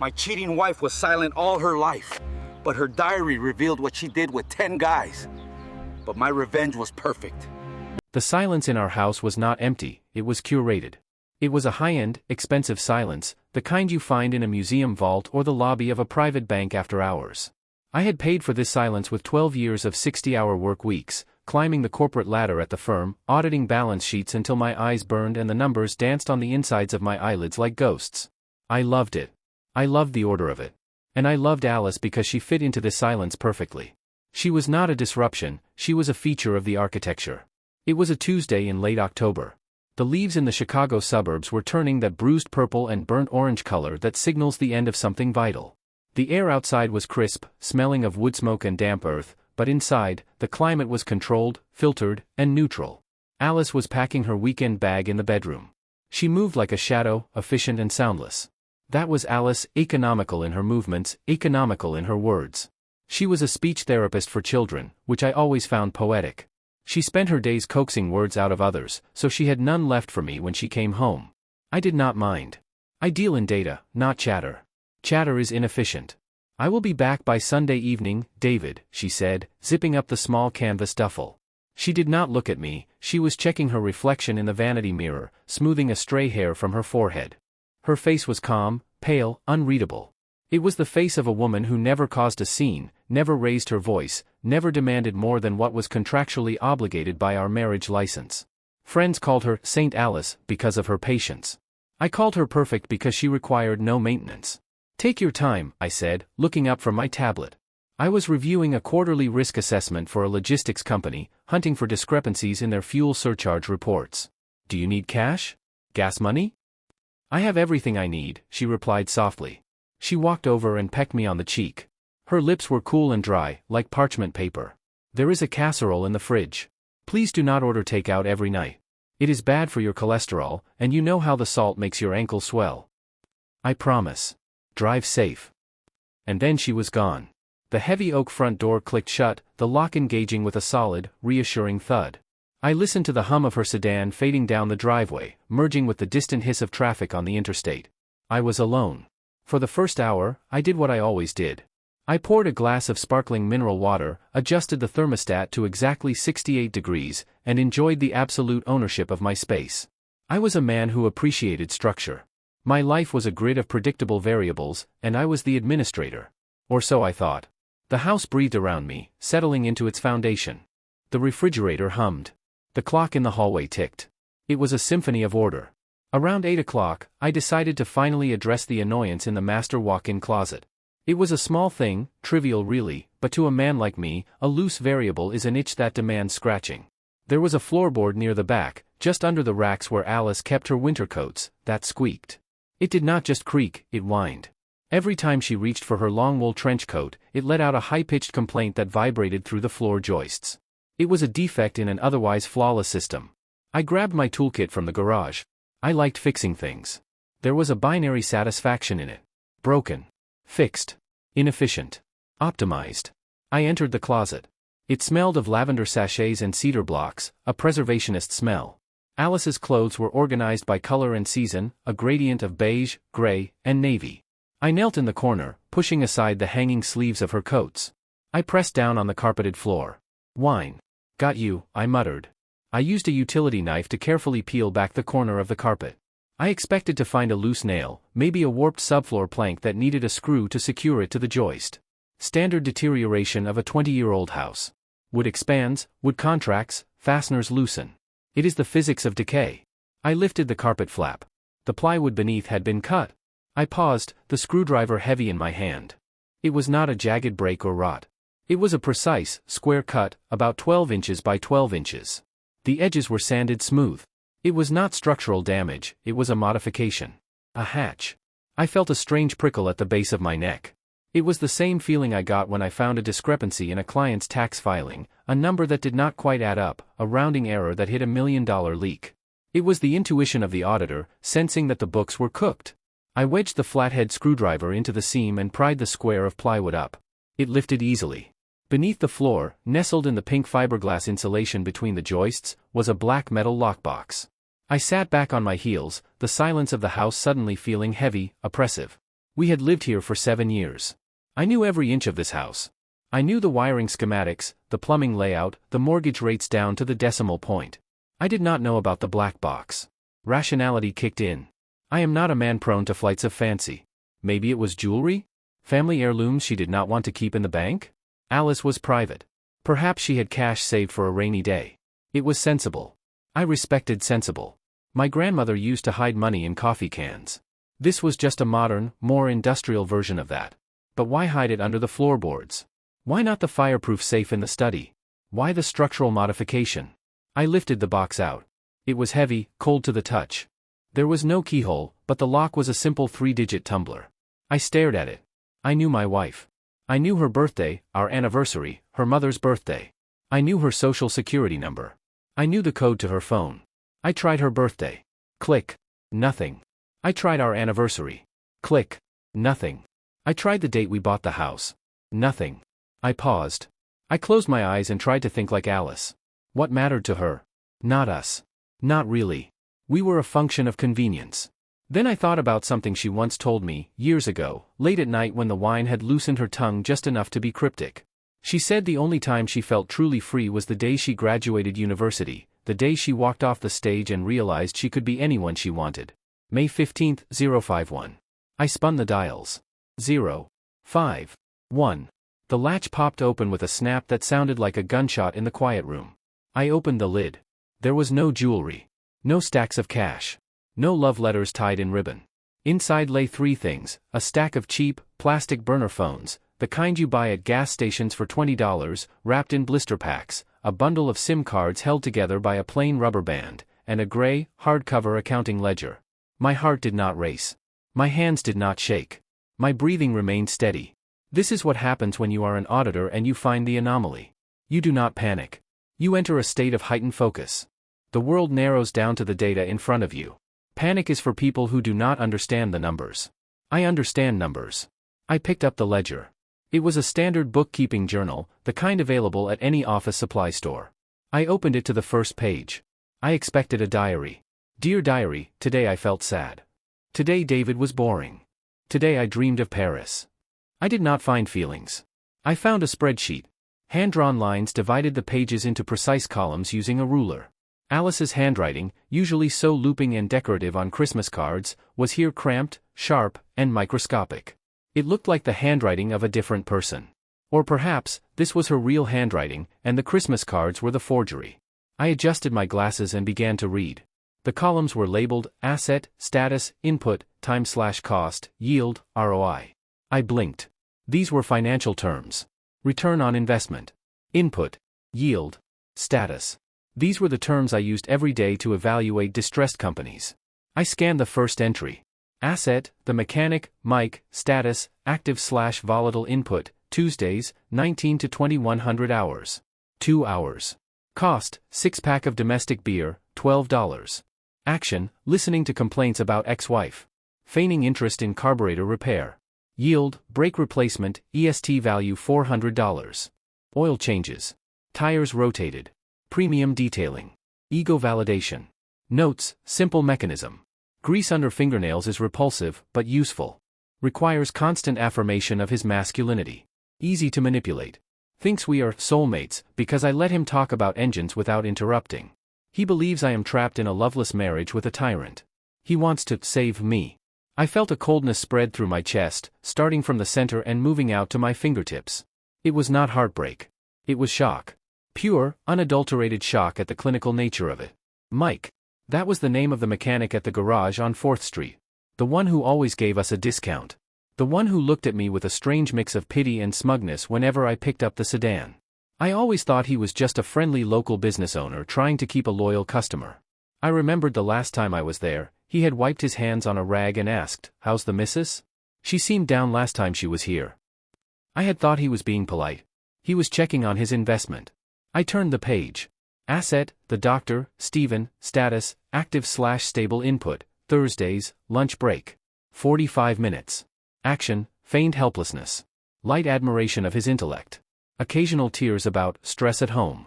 My cheating wife was silent all her life, but her diary revealed what she did with 10 guys. But my revenge was perfect. The silence in our house was not empty, it was curated. It was a high-end, expensive silence, the kind you find in a museum vault or the lobby of a private bank after hours. I had paid for this silence with 12 years of 60-hour work weeks, climbing the corporate ladder at the firm, auditing balance sheets until my eyes burned and the numbers danced on the insides of my eyelids like ghosts. I loved it. I loved the order of it. And I loved Alice because she fit into this silence perfectly. She was not a disruption, she was a feature of the architecture. It was a Tuesday in late October. The leaves in the Chicago suburbs were turning that bruised purple and burnt orange color that signals the end of something vital. The air outside was crisp, smelling of wood smoke and damp earth, but inside, the climate was controlled, filtered, and neutral. Alice was packing her weekend bag in the bedroom. She moved like a shadow, efficient and soundless. That was Alice, economical in her movements, economical in her words. She was a speech therapist for children, which I always found poetic. She spent her days coaxing words out of others, so she had none left for me when she came home. I did not mind. I deal in data, not chatter. Chatter is inefficient. I will be back by Sunday evening, David, she said, zipping up the small canvas duffel. She did not look at me, she was checking her reflection in the vanity mirror, smoothing a stray hair from her forehead. Her face was calm, pale, unreadable. It was the face of a woman who never caused a scene, never raised her voice, never demanded more than what was contractually obligated by our marriage license. Friends called her Saint Alice because of her patience. I called her perfect because she required no maintenance. Take your time, I said, looking up from my tablet. I was reviewing a quarterly risk assessment for a logistics company, hunting for discrepancies in their fuel surcharge reports. Do you need cash? Gas money? I have everything I need, she replied softly. She walked over and pecked me on the cheek. Her lips were cool and dry, like parchment paper. There is a casserole in the fridge. Please do not order takeout every night. It is bad for your cholesterol, and you know how the salt makes your ankle swell. I promise. Drive safe. And then she was gone. The heavy oak front door clicked shut, the lock engaging with a solid, reassuring thud. I listened to the hum of her sedan fading down the driveway, merging with the distant hiss of traffic on the interstate. I was alone. For the first hour, I did what I always did. I poured a glass of sparkling mineral water, adjusted the thermostat to exactly 68 degrees, and enjoyed the absolute ownership of my space. I was a man who appreciated structure. My life was a grid of predictable variables, and I was the administrator. Or so I thought. The house breathed around me, settling into its foundation. The refrigerator hummed. The clock in the hallway ticked. It was a symphony of order. Around 8 o'clock, I decided to finally address the annoyance in the master walk-in closet. It was a small thing, trivial really, but to a man like me, a loose variable is an itch that demands scratching. There was a floorboard near the back, just under the racks where Alice kept her winter coats, that squeaked. It did not just creak, it whined. Every time she reached for her long wool trench coat, it let out a high-pitched complaint that vibrated through the floor joists. It was a defect in an otherwise flawless system. I grabbed my toolkit from the garage. I liked fixing things. There was a binary satisfaction in it. Broken. Fixed. Inefficient. Optimized. I entered the closet. It smelled of lavender sachets and cedar blocks, a preservationist smell. Alice's clothes were organized by color and season, a gradient of beige, gray, and navy. I knelt in the corner, pushing aside the hanging sleeves of her coats. I pressed down on the carpeted floor. Wine. Got you, I muttered. I used a utility knife to carefully peel back the corner of the carpet. I expected to find a loose nail, maybe a warped subfloor plank that needed a screw to secure it to the joist. Standard deterioration of a 20-year-old house. Wood expands, wood contracts, fasteners loosen. It is the physics of decay. I lifted the carpet flap. The plywood beneath had been cut. I paused, the screwdriver heavy in my hand. It was not a jagged break or rot. It was a precise, square cut, about 12 inches by 12 inches. The edges were sanded smooth. It was not structural damage, it was a modification. A hatch. I felt a strange prickle at the base of my neck. It was the same feeling I got when I found a discrepancy in a client's tax filing, a number that did not quite add up, a rounding error that hid $1 million leak. It was the intuition of the auditor, sensing that the books were cooked. I wedged the flathead screwdriver into the seam and pried the square of plywood up. It lifted easily. Beneath the floor, nestled in the pink fiberglass insulation between the joists, was a black metal lockbox. I sat back on my heels, the silence of the house suddenly feeling heavy, oppressive. We had lived here for 7 years. I knew every inch of this house. I knew the wiring schematics, the plumbing layout, the mortgage rates down to the decimal point. I did not know about the black box. Rationality kicked in. I am not a man prone to flights of fancy. Maybe it was jewelry? Family heirlooms she did not want to keep in the bank? Alice was private. Perhaps she had cash saved for a rainy day. It was sensible. I respected sensible. My grandmother used to hide money in coffee cans. This was just a modern, more industrial version of that. But why hide it under the floorboards? Why not the fireproof safe in the study? Why the structural modification? I lifted the box out. It was heavy, cold to the touch. There was no keyhole, but the lock was a simple 3-digit tumbler. I stared at it. I knew my wife. I knew her birthday, our anniversary, her mother's birthday. I knew her social security number. I knew the code to her phone. I tried her birthday. Click. Nothing. I tried our anniversary. Click. Nothing. I tried the date we bought the house. Nothing. I paused. I closed my eyes and tried to think like Alice. What mattered to her? Not us. Not really. We were a function of convenience. Then I thought about something she once told me, years ago, late at night when the wine had loosened her tongue just enough to be cryptic. She said the only time she felt truly free was the day she graduated university, the day she walked off the stage and realized she could be anyone she wanted. May 15, 051. I spun the dials. 0. 5. 1. The latch popped open with a snap that sounded like a gunshot in the quiet room. I opened the lid. There was no jewelry. No stacks of cash. No love letters tied in ribbon. Inside lay 3 things: a stack of cheap, plastic burner phones, the kind you buy at gas stations for $20, wrapped in blister packs, a bundle of SIM cards held together by a plain rubber band, and a gray, hardcover accounting ledger. My heart did not race. My hands did not shake. My breathing remained steady. This is what happens when you are an auditor and you find the anomaly. You do not panic. You enter a state of heightened focus. The world narrows down to the data in front of you. Panic is for people who do not understand the numbers. I understand numbers. I picked up the ledger. It was a standard bookkeeping journal, the kind available at any office supply store. I opened it to the first page. I expected a diary. Dear diary, today I felt sad. Today David was boring. Today I dreamed of Paris. I did not find feelings. I found a spreadsheet. Hand-drawn lines divided the pages into precise columns using a ruler. Alice's handwriting, usually so looping and decorative on Christmas cards, was here cramped, sharp, and microscopic. It looked like the handwriting of a different person. Or perhaps, this was her real handwriting, and the Christmas cards were the forgery. I adjusted my glasses and began to read. The columns were labeled: asset, status, input, time/cost, yield, ROI. I blinked. These were financial terms. Return on investment. Input. Yield. Status. These were the terms I used every day to evaluate distressed companies. I scanned the first entry. Asset, the mechanic, Mike, status, active/volatile input, Tuesdays, 19 to 2100 hours. 2 hours. Cost, 6-pack of domestic beer, $12. Action, listening to complaints about ex-wife. Feigning interest in carburetor repair. Yield, brake replacement, EST value $400. Oil changes. Tires rotated. Premium detailing. Ego validation. Notes, simple mechanism. Grease under fingernails is repulsive, but useful. Requires constant affirmation of his masculinity. Easy to manipulate. Thinks we are soulmates because I let him talk about engines without interrupting. He believes I am trapped in a loveless marriage with a tyrant. He wants to save me. I felt a coldness spread through my chest, starting from the center and moving out to my fingertips. It was not heartbreak. It was shock. Pure, unadulterated shock at the clinical nature of it. Mike. That was the name of the mechanic at the garage on 4th Street. The one who always gave us a discount. The one who looked at me with a strange mix of pity and smugness whenever I picked up the sedan. I always thought he was just a friendly local business owner trying to keep a loyal customer. I remembered the last time I was there, he had wiped his hands on a rag and asked, "How's the missus? She seemed down last time she was here." I had thought he was being polite. He was checking on his investment. I turned the page. Asset, the doctor, Stephen, status, active/stable input, Thursdays, lunch break. 45 minutes. Action, feigned helplessness. Light admiration of his intellect. Occasional tears about stress at home.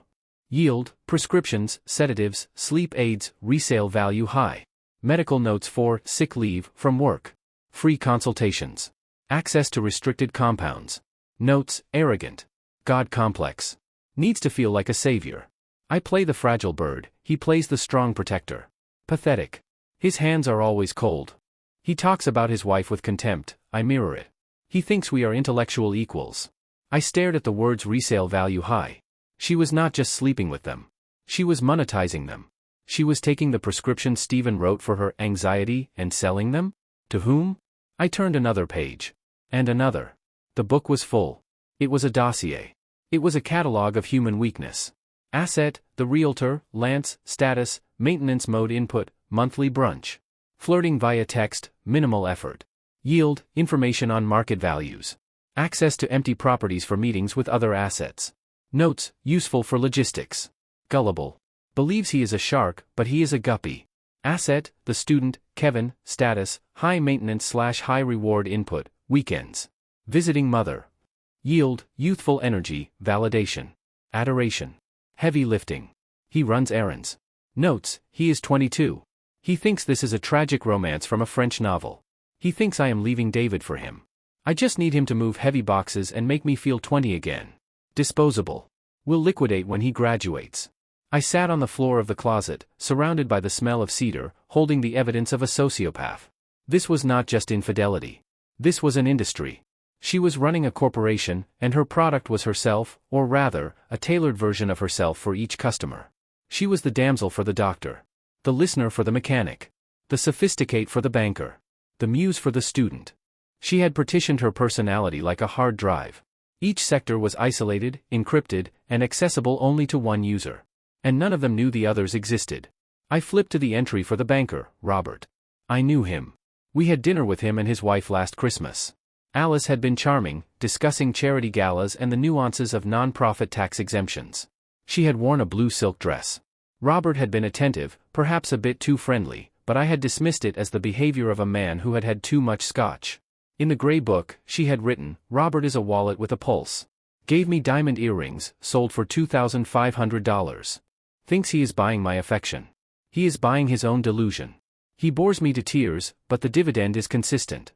Yield, prescriptions, sedatives, sleep aids, resale value high. Medical notes for sick leave from work. Free consultations. Access to restricted compounds. Notes, arrogant. God complex. Needs to feel like a savior. I play the fragile bird, he plays the strong protector. Pathetic. His hands are always cold. He talks about his wife with contempt, I mirror it. He thinks we are intellectual equals. I stared at the words resale value high. She was not just sleeping with them. She was monetizing them. She was taking the prescriptions Stephen wrote for her anxiety and selling them? To whom? I turned another page. And another. The book was full. It was a dossier. It was a catalog of human weakness. Asset, the realtor, Lance, status, maintenance mode input, monthly brunch. Flirting via text, minimal effort. Yield, information on market values. Access to empty properties for meetings with other assets. Notes, useful for logistics. Gullible. Believes he is a shark, but he is a guppy. Asset, the student, Kevin, status, high maintenance/high reward input, weekends. Visiting mother. Yield, youthful energy, validation. Adoration. Heavy lifting. He runs errands. Notes, he is 22. He thinks this is a tragic romance from a French novel. He thinks I am leaving David for him. I just need him to move heavy boxes and make me feel 20 again. Disposable. Will liquidate when he graduates. I sat on the floor of the closet, surrounded by the smell of cedar, holding the evidence of a sociopath. This was not just infidelity. This was an industry. She was running a corporation, and her product was herself, or rather, a tailored version of herself for each customer. She was the damsel for the doctor. The listener for the mechanic. The sophisticate for the banker. The muse for the student. She had partitioned her personality like a hard drive. Each sector was isolated, encrypted, and accessible only to one user. And none of them knew the others existed. I flipped to the entry for the banker, Robert. I knew him. We had dinner with him and his wife last Christmas. Alice had been charming, discussing charity galas and the nuances of non-profit tax exemptions. She had worn a blue silk dress. Robert had been attentive, perhaps a bit too friendly, but I had dismissed it as the behavior of a man who had had too much scotch. In the gray book, she had written, Robert is a wallet with a pulse. Gave me diamond earrings, sold for $2,500. Thinks he is buying my affection. He is buying his own delusion. He bores me to tears, but the dividend is consistent.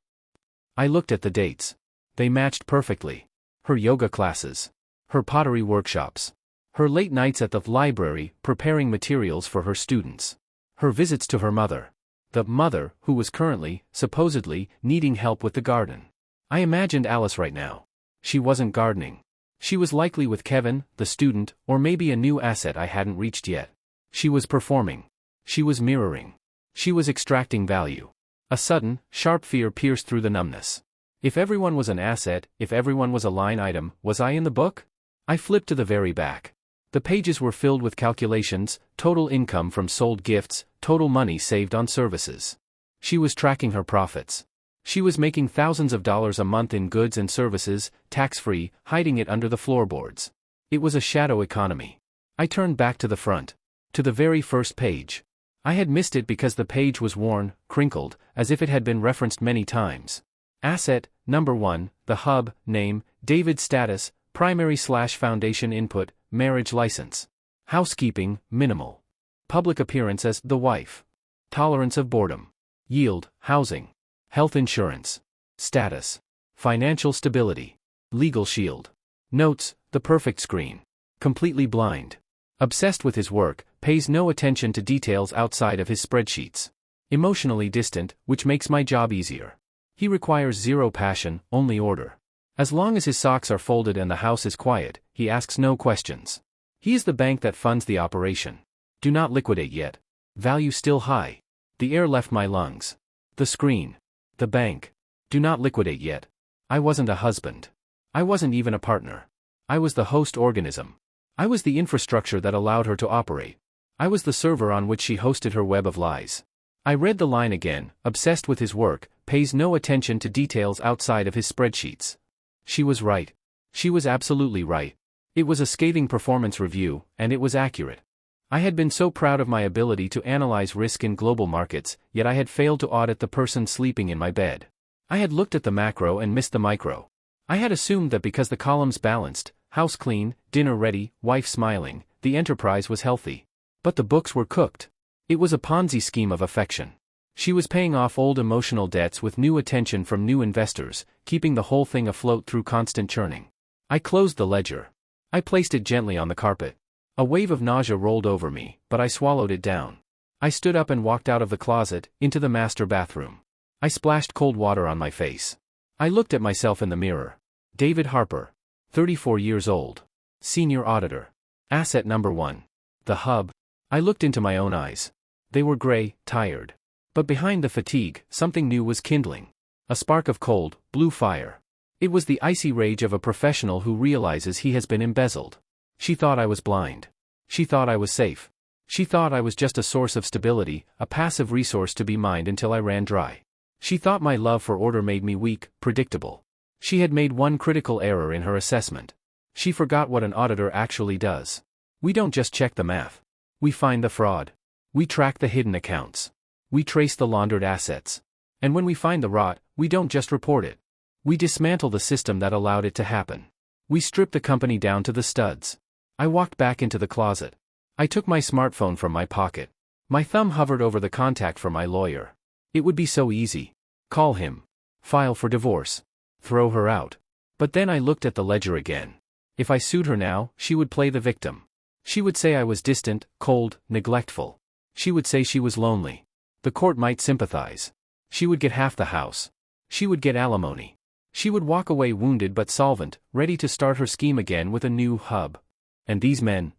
I looked at the dates. They matched perfectly. Her yoga classes. Her pottery workshops. Her late nights at the library, preparing materials for her students. Her visits to her mother. The mother, who was currently, supposedly, needing help with the garden. I imagined Alice right now. She wasn't gardening. She was likely with Kevin, the student, or maybe a new asset I hadn't reached yet. She was performing. She was mirroring. She was extracting value. A sudden, sharp fear pierced through the numbness. If everyone was an asset, if everyone was a line item, was I in the book? I flipped to the very back. The pages were filled with calculations, total income from sold gifts, total money saved on services. She was tracking her profits. She was making thousands of dollars a month in goods and services, tax-free, hiding it under the floorboards. It was a shadow economy. I turned back to the front. To the very first page. I had missed it because the page was worn, crinkled, as if it had been referenced many times. Asset, number 1, the hub, name, David status, primary/foundation input, marriage license. Housekeeping, minimal. Public appearance as the wife. Tolerance of boredom. Yield, housing. Health insurance. Status. Financial stability. Legal shield. Notes, the perfect screen. Completely blind. Obsessed with his work, pays no attention to details outside of his spreadsheets. Emotionally distant, which makes my job easier. He requires zero passion, only order. As long as his socks are folded and the house is quiet, he asks no questions. He is the bank that funds the operation. Do not liquidate yet. Value still high. The air left my lungs. The screen. The bank. Do not liquidate yet. I wasn't a husband. I wasn't even a partner. I was the host organism. I was the infrastructure that allowed her to operate. I was the server on which she hosted her web of lies. I read the line again, obsessed with his work, pays no attention to details outside of his spreadsheets. She was right. She was absolutely right. It was a scathing performance review, and it was accurate. I had been so proud of my ability to analyze risk in global markets, yet I had failed to audit the person sleeping in my bed. I had looked at the macro and missed the micro. I had assumed that because the columns balanced, house clean, dinner ready, wife smiling, the enterprise was healthy. But the books were cooked. It was a Ponzi scheme of affection. She was paying off old emotional debts with new attention from new investors, keeping the whole thing afloat through constant churning. I closed the ledger. I placed it gently on the carpet. A wave of nausea rolled over me, but I swallowed it down. I stood up and walked out of the closet, into the master bathroom. I splashed cold water on my face. I looked at myself in the mirror. David Harper. 34 years old. Senior auditor. Asset number 1. The hub. I looked into my own eyes. They were gray, tired. But behind the fatigue, something new was kindling. A spark of cold, blue fire. It was the icy rage of a professional who realizes he has been embezzled. She thought I was blind. She thought I was safe. She thought I was just a source of stability, a passive resource to be mined until I ran dry. She thought my love for order made me weak, predictable. She had made one critical error in her assessment. She forgot what an auditor actually does. We don't just check the math. We find the fraud. We track the hidden accounts. We trace the laundered assets. And when we find the rot, we don't just report it. We dismantle the system that allowed it to happen. We strip the company down to the studs. I walked back into the closet. I took my smartphone from my pocket. My thumb hovered over the contact for my lawyer. It would be so easy. Call him. File for divorce. Throw her out. But then I looked at the ledger again. If I sued her now, she would play the victim. She would say I was distant, cold, neglectful. She would say she was lonely. The court might sympathize. She would get half the house. She would get alimony. She would walk away wounded but solvent, ready to start her scheme again with a new hub. And these men,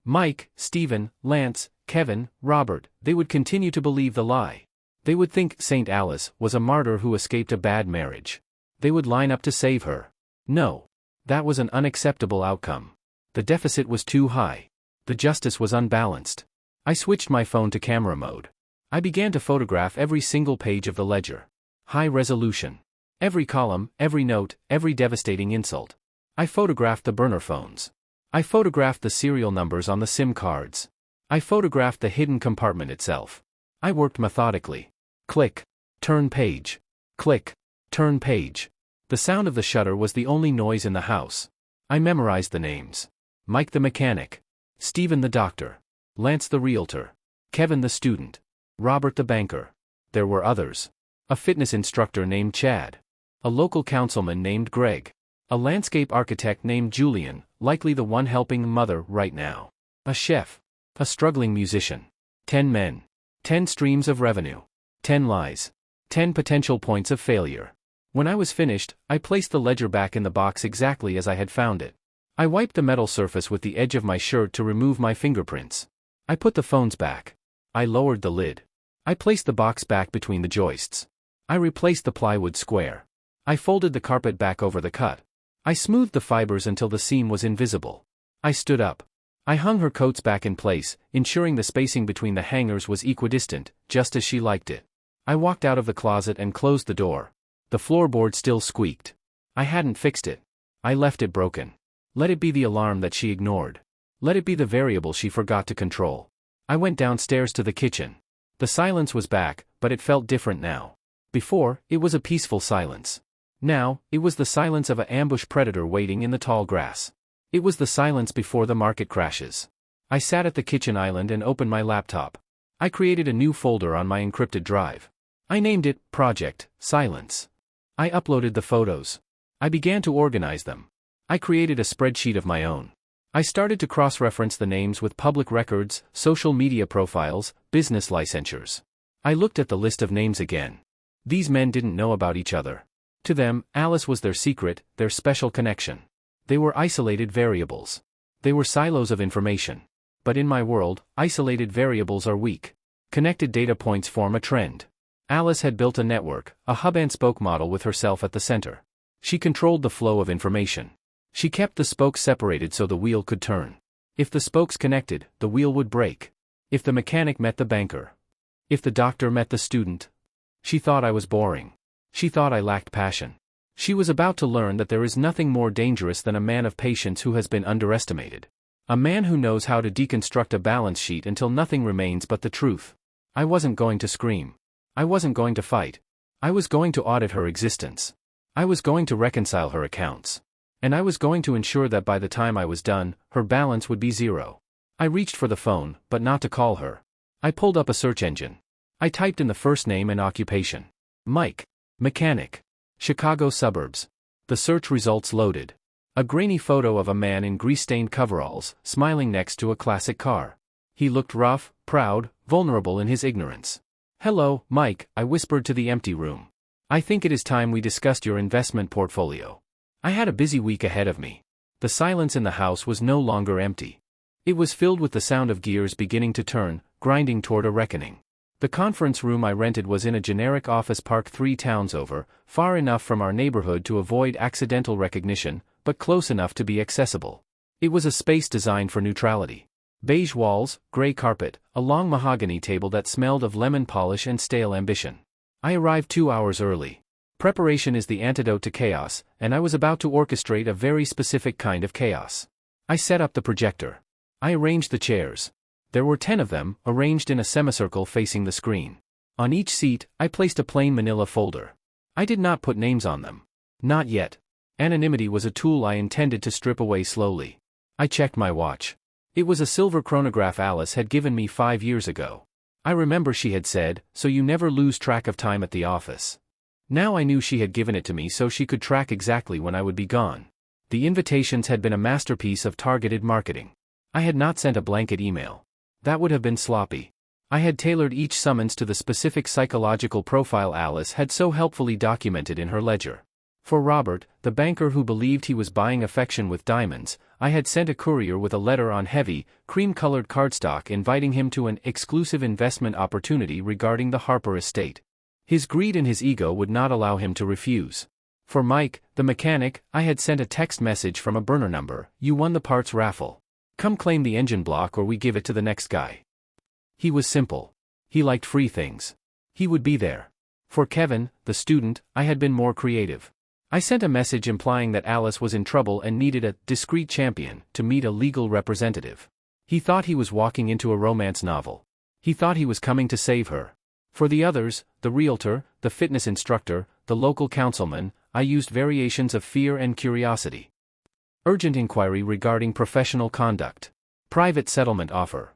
Mike, Stephen, Lance, Kevin, Robert, they would continue to believe the lie. They would think St. Alice was a martyr who escaped a bad marriage. They would line up to save her. No. That was an unacceptable outcome. The deficit was too high. The justice was unbalanced. I switched my phone to camera mode. I began to photograph every single page of the ledger. High resolution. Every column, every note, every devastating insult. I photographed the burner phones. I photographed the serial numbers on the SIM cards. I photographed the hidden compartment itself. I worked methodically. Click. Turn page. Click. Turn page. The sound of the shutter was the only noise in the house. I memorized the names. Mike the mechanic. Stephen the doctor. Lance the realtor. Kevin the student. Robert the banker. There were others. A fitness instructor named Chad. A local councilman named Greg. A landscape architect named Julian, likely the one helping mother right now. A chef. A struggling musician. 10 men. 10 streams of revenue. 10 lies. 10 potential points of failure. When I was finished, I placed the ledger back in the box exactly as I had found it. I wiped the metal surface with the edge of my shirt to remove my fingerprints. I put the phones back. I lowered the lid. I placed the box back between the joists. I replaced the plywood square. I folded the carpet back over the cut. I smoothed the fibers until the seam was invisible. I stood up. I hung her coats back in place, ensuring the spacing between the hangers was equidistant, just as she liked it. I walked out of the closet and closed the door. The floorboard still squeaked. I hadn't fixed it. I left it broken. Let it be the alarm that she ignored. Let it be the variable she forgot to control. I went downstairs to the kitchen. The silence was back, but it felt different now. Before, it was a peaceful silence. Now, it was the silence of an ambush predator waiting in the tall grass. It was the silence before the market crashes. I sat at the kitchen island and opened my laptop. I created a new folder on my encrypted drive. I named it Project Silence. I uploaded the photos. I began to organize them. I created a spreadsheet of my own. I started to cross-reference the names with public records, social media profiles, business licensures. I looked at the list of names again. These men didn't know about each other. To them, Alice was their secret, their special connection. They were isolated variables. They were silos of information. But in my world, isolated variables are weak. Connected data points form a trend. Alice had built a network, a hub-and-spoke model with herself at the center. She controlled the flow of information. She kept the spokes separated so the wheel could turn. If the spokes connected, the wheel would break. If the mechanic met the banker. If the doctor met the student. She thought I was boring. She thought I lacked passion. She was about to learn that there is nothing more dangerous than a man of patience who has been underestimated. A man who knows how to deconstruct a balance sheet until nothing remains but the truth. I wasn't going to scream. I wasn't going to fight. I was going to audit her existence. I was going to reconcile her accounts. And I was going to ensure that by the time I was done, her balance would be zero. I reached for the phone, but not to call her. I pulled up a search engine. I typed in the first name and occupation. Mike. Mechanic. Chicago suburbs. The search results loaded. A grainy photo of a man in grease-stained coveralls, smiling next to a classic car. He looked rough, proud, vulnerable in his ignorance. "Hello, Mike," I whispered to the empty room. "I think it is time we discussed your investment portfolio." I had a busy week ahead of me. The silence in the house was no longer empty. It was filled with the sound of gears beginning to turn, grinding toward a reckoning. The conference room I rented was in a generic office park 3 towns over, far enough from our neighborhood to avoid accidental recognition, but close enough to be accessible. It was a space designed for neutrality. Beige walls, gray carpet, a long mahogany table that smelled of lemon polish and stale ambition. I arrived 2 hours early. Preparation is the antidote to chaos, and I was about to orchestrate a very specific kind of chaos. I set up the projector. I arranged the chairs. There were 10 of them, arranged in a semicircle facing the screen. On each seat, I placed a plain manila folder. I did not put names on them. Not yet. Anonymity was a tool I intended to strip away slowly. I checked my watch. It was a silver chronograph Alice had given me 5 years ago. I remember she had said, "So you never lose track of time at the office." Now I knew she had given it to me so she could track exactly when I would be gone. The invitations had been a masterpiece of targeted marketing. I had not sent a blanket email. That would have been sloppy. I had tailored each summons to the specific psychological profile Alice had so helpfully documented in her ledger. For Robert, the banker who believed he was buying affection with diamonds, I had sent a courier with a letter on heavy, cream-colored cardstock inviting him to an exclusive investment opportunity regarding the Harper estate. His greed and his ego would not allow him to refuse. For Mike, the mechanic, I had sent a text message from a burner number: "You won the parts raffle. Come claim the engine block or we give it to the next guy." He was simple. He liked free things. He would be there. For Kevin, the student, I had been more creative. I sent a message implying that Alice was in trouble and needed a discreet champion to meet a legal representative. He thought he was walking into a romance novel. He thought he was coming to save her. For the others, the realtor, the fitness instructor, the local councilman, I used variations of fear and curiosity. Urgent inquiry regarding professional conduct. Private settlement offer.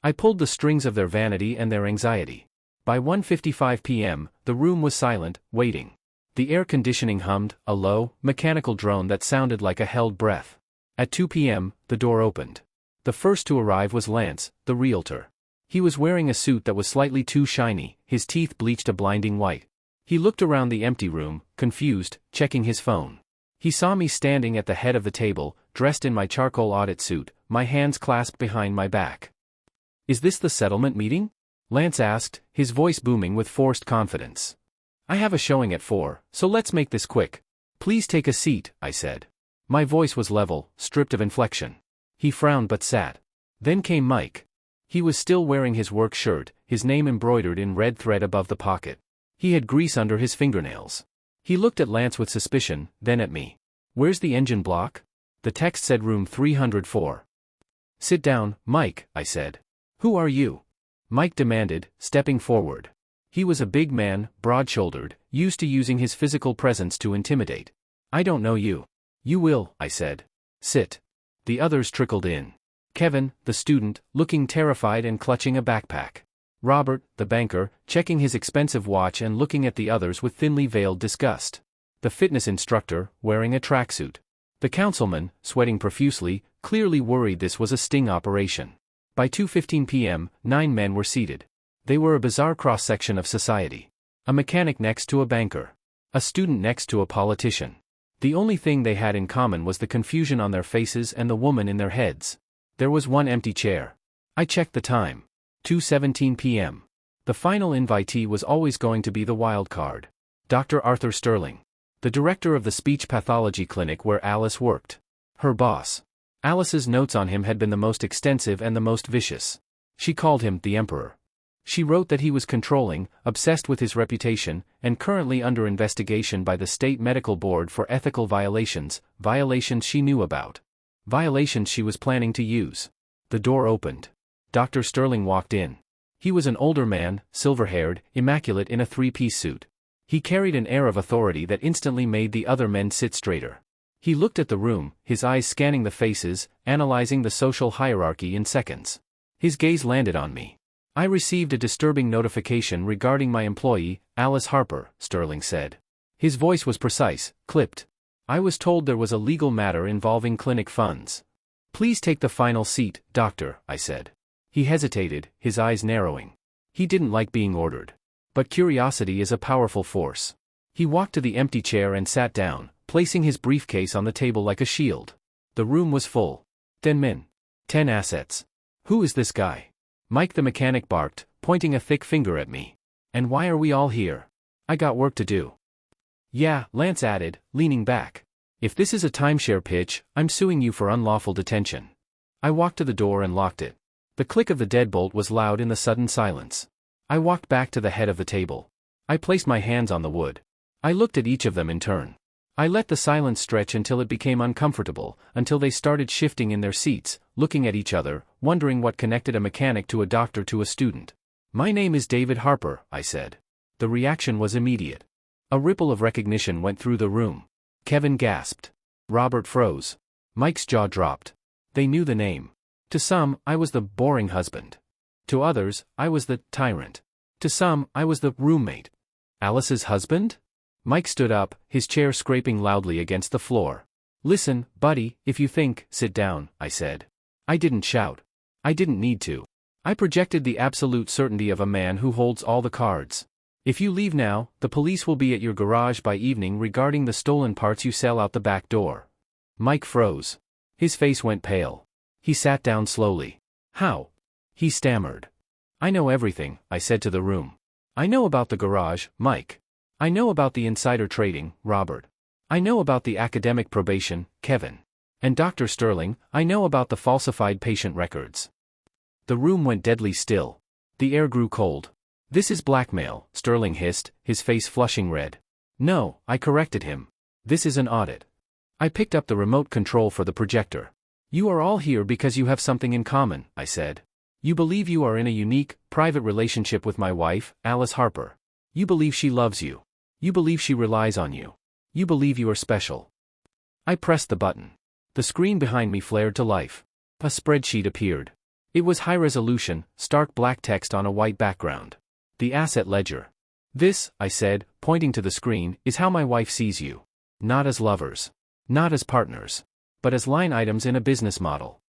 I pulled the strings of their vanity and their anxiety. By 1:55 p.m., the room was silent, waiting. The air conditioning hummed, a low, mechanical drone that sounded like a held breath. At 2 p.m., the door opened. The first to arrive was Lance, the realtor. He was wearing a suit that was slightly too shiny, his teeth bleached a blinding white. He looked around the empty room, confused, checking his phone. He saw me standing at the head of the table, dressed in my charcoal audit suit, my hands clasped behind my back. "Is this the settlement meeting?" Lance asked, his voice booming with forced confidence. "I have a showing at 4, so let's make this quick." "Please take a seat," I said. My voice was level, stripped of inflection. He frowned but sat. Then came Mike. He was still wearing his work shirt, his name embroidered in red thread above the pocket. He had grease under his fingernails. He looked at Lance with suspicion, then at me. "Where's the engine block?" The text said room 304. "Sit down, Mike," I said. "Who are you?" Mike demanded, stepping forward. He was a big man, broad-shouldered, used to using his physical presence to intimidate. "I don't know you." "You will," I said. "Sit." The others trickled in. Kevin, the student, looking terrified and clutching a backpack. Robert, the banker, checking his expensive watch and looking at the others with thinly veiled disgust. The fitness instructor, wearing a tracksuit. The councilman, sweating profusely, clearly worried this was a sting operation. By 2:15 p.m., 9 men were seated. They were a bizarre cross-section of society. A mechanic next to a banker. A student next to a politician. The only thing they had in common was the confusion on their faces and the woman in their heads. There was one empty chair. I checked the time. 2:17 p.m. The final invitee was always going to be the wild card. Dr. Arthur Sterling. The director of the speech pathology clinic where Alice worked. Her boss. Alice's notes on him had been the most extensive and the most vicious. She called him the Emperor. She wrote that he was controlling, obsessed with his reputation, and currently under investigation by the State Medical Board for ethical violations, violations she knew about. Violations she was planning to use. The door opened. Dr. Sterling walked in. He was an older man, silver-haired, immaculate in a three-piece suit. He carried an air of authority that instantly made the other men sit straighter. He looked at the room, his eyes scanning the faces, analyzing the social hierarchy in seconds. His gaze landed on me. I received a disturbing notification regarding my employee, Alice Harper, Sterling said. His voice was precise, clipped. I was told there was a legal matter involving clinic funds. Please take the final seat, doctor, I said. He hesitated, his eyes narrowing. He didn't like being ordered. But curiosity is a powerful force. He walked to the empty chair and sat down, placing his briefcase on the table like a shield. The room was full. 10 men. 10 assets. Who is this guy? Mike the mechanic barked, pointing a thick finger at me. And why are we all here? I got work to do. Yeah, Lance added, leaning back. If this is a timeshare pitch, I'm suing you for unlawful detention. I walked to the door and locked it. The click of the deadbolt was loud in the sudden silence. I walked back to the head of the table. I placed my hands on the wood. I looked at each of them in turn. I let the silence stretch until it became uncomfortable, until they started shifting in their seats, looking at each other, wondering what connected a mechanic to a doctor to a student. My name is David Harper, I said. The reaction was immediate. A ripple of recognition went through the room. Kevin gasped. Robert froze. Mike's jaw dropped. They knew the name. To some, I was the boring husband. To others, I was the tyrant. To some, I was the roommate. Alice's husband? Mike stood up, his chair scraping loudly against the floor. Listen, buddy, if you think, sit down, I said. I didn't shout. I didn't need to. I projected the absolute certainty of a man who holds all the cards. If you leave now, the police will be at your garage by evening regarding the stolen parts you sell out the back door. Mike froze. His face went pale. He sat down slowly. How? He stammered. I know everything, I said to the room. I know about the garage, Mike. I know about the insider trading, Robert. I know about the academic probation, Kevin. And Dr. Sterling, I know about the falsified patient records. The room went deadly still. The air grew cold. This is blackmail, Sterling hissed, his face flushing red. No, I corrected him. This is an audit. I picked up the remote control for the projector. You are all here because you have something in common, I said. You believe you are in a unique, private relationship with my wife, Alice Harper. You believe she loves you. You believe she relies on you. You believe you are special. I pressed the button. The screen behind me flared to life. A spreadsheet appeared. It was high resolution, stark black text on a white background. The asset ledger. This, I said, pointing to the screen, is how my wife sees you. Not as lovers. Not as partners. But as line items in a business model.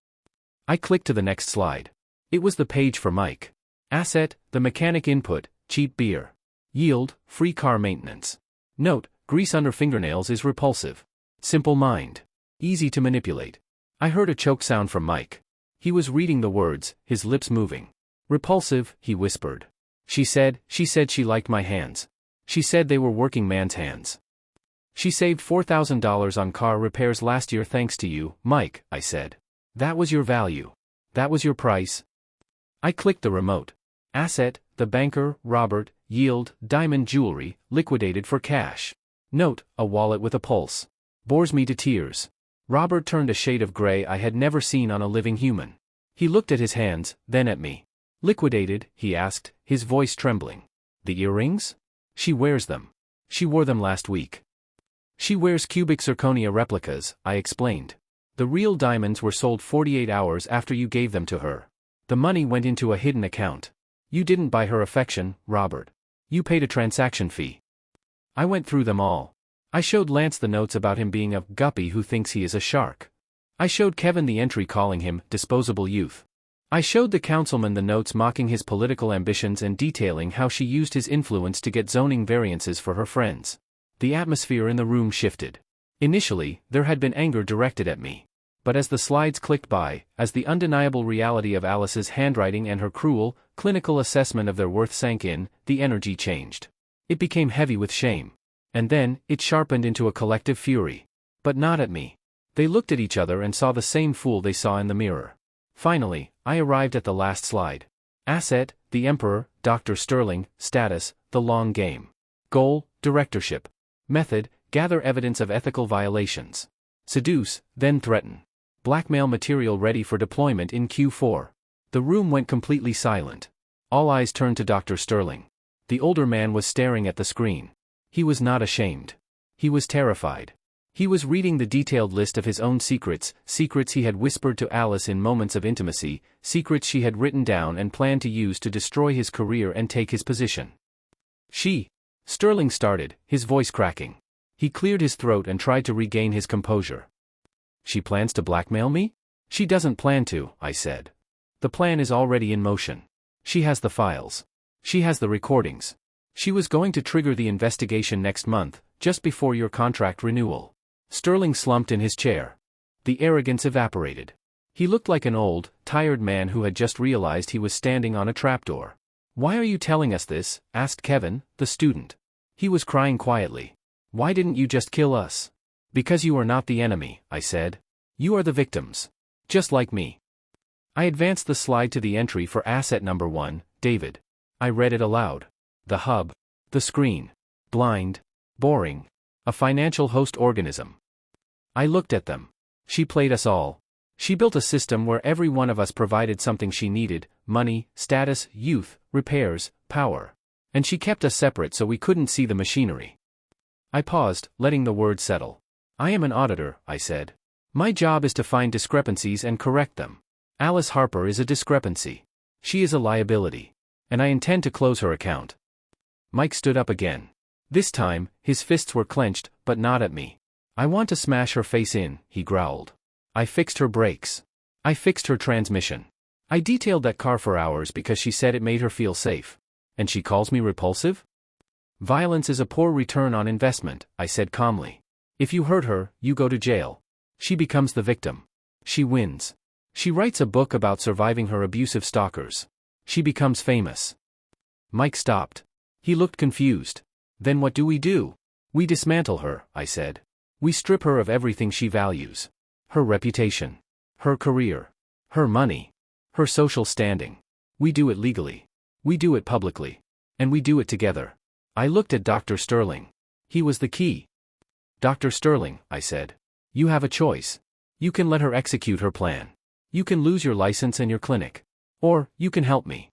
I clicked to the next slide. It was the page for Mike. Asset, the mechanic input, cheap beer. Yield, free car maintenance. Note, grease under fingernails is repulsive. Simple mind. Easy to manipulate. I heard a choke sound from Mike. He was reading the words, his lips moving. Repulsive, he whispered. She said she liked my hands. She said they were working man's hands. She saved $4,000 on car repairs last year thanks to you, Mike, I said. That was your value. That was your price. I clicked the remote. Asset, the banker, Robert, yield, diamond jewelry, liquidated for cash. Note, a wallet with a pulse. Bores me to tears. Robert turned a shade of gray I had never seen on a living human. He looked at his hands, then at me. Liquidated, he asked, his voice trembling. The earrings? She wears them. She wore them last week. She wears cubic zirconia replicas, I explained. The real diamonds were sold 48 hours after you gave them to her. The money went into a hidden account. You didn't buy her affection, Robert. You paid a transaction fee. I went through them all. I showed Lance the notes about him being a guppy who thinks he is a shark. I showed Kevin the entry calling him disposable youth. I showed the councilman the notes mocking his political ambitions and detailing how she used his influence to get zoning variances for her friends. The atmosphere in the room shifted. Initially, there had been anger directed at me. But as the slides clicked by, as the undeniable reality of Alice's handwriting and her cruel, clinical assessment of their worth sank in, the energy changed. It became heavy with shame. And then, it sharpened into a collective fury. But not at me. They looked at each other and saw the same fool they saw in the mirror. Finally, I arrived at the last slide. Asset, the Emperor, Dr. Sterling, status, the long game. Goal, directorship. Method, gather evidence of ethical violations. Seduce, then threaten. Blackmail material ready for deployment in Q4. The room went completely silent. All eyes turned to Dr. Sterling. The older man was staring at the screen. He was not ashamed. He was terrified. He was reading the detailed list of his own secrets, secrets he had whispered to Alice in moments of intimacy, secrets she had written down and planned to use to destroy his career and take his position. Sterling started, his voice cracking. He cleared his throat and tried to regain his composure. She plans to blackmail me? She doesn't plan to, I said. The plan is already in motion. She has the files. She has the recordings. She was going to trigger the investigation next month, just before your contract renewal. Sterling slumped in his chair. The arrogance evaporated. He looked like an old, tired man who had just realized he was standing on a trapdoor. Why are you telling us this? Asked Kevin, the student. He was crying quietly. Why didn't you just kill us? Because you are not the enemy, I said. You are the victims. Just like me. I advanced the slide to the entry for asset number 1, David. I read it aloud. The hub. The screen. Blind. Boring. A financial host organism. I looked at them. She played us all. She built a system where every one of us provided something she needed: money, status, youth, repairs, power. And she kept us separate so we couldn't see the machinery. I paused, letting the words settle. I am an auditor, I said. My job is to find discrepancies and correct them. Alice Harper is a discrepancy. She is a liability. And I intend to close her account. Mike stood up again. This time, his fists were clenched, but not at me. I want to smash her face in, he growled. I fixed her brakes. I fixed her transmission. I detailed that car for hours because she said it made her feel safe. And she calls me repulsive? Violence is a poor return on investment, I said calmly. If you hurt her, you go to jail. She becomes the victim. She wins. She writes a book about surviving her abusive stalkers. She becomes famous. Mike stopped. He looked confused. Then what do? We dismantle her, I said. We strip her of everything she values. Her reputation. Her career. Her money. Her social standing. We do it legally. We do it publicly. And we do it together. I looked at Dr. Sterling. He was the key. Dr. Sterling, I said. You have a choice. You can let her execute her plan. You can lose your license and your clinic. Or, you can help me.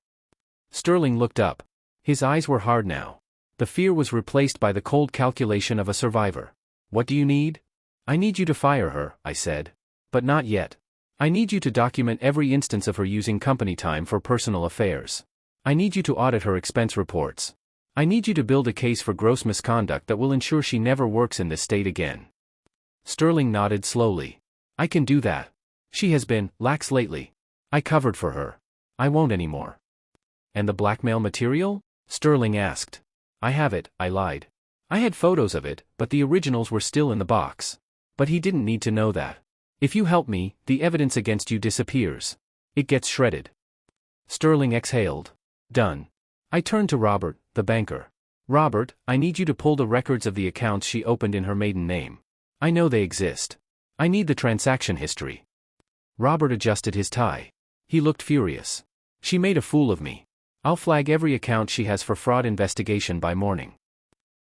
Sterling looked up. His eyes were hard now. The fear was replaced by the cold calculation of a survivor. What do you need? I need you to fire her, I said. But not yet. I need you to document every instance of her using company time for personal affairs. I need you to audit her expense reports. I need you to build a case for gross misconduct that will ensure she never works in this state again. Sterling nodded slowly. I can do that. She has been lax lately. I covered for her. I won't anymore. And the blackmail material? Sterling asked. I have it, I lied. I had photos of it, but the originals were still in the box. But he didn't need to know that. If you help me, the evidence against you disappears. It gets shredded. Sterling exhaled. Done. I turned to Robert, the banker. Robert, I need you to pull the records of the accounts she opened in her maiden name. I know they exist. I need the transaction history. Robert adjusted his tie. He looked furious. She made a fool of me. I'll flag every account she has for fraud investigation by morning.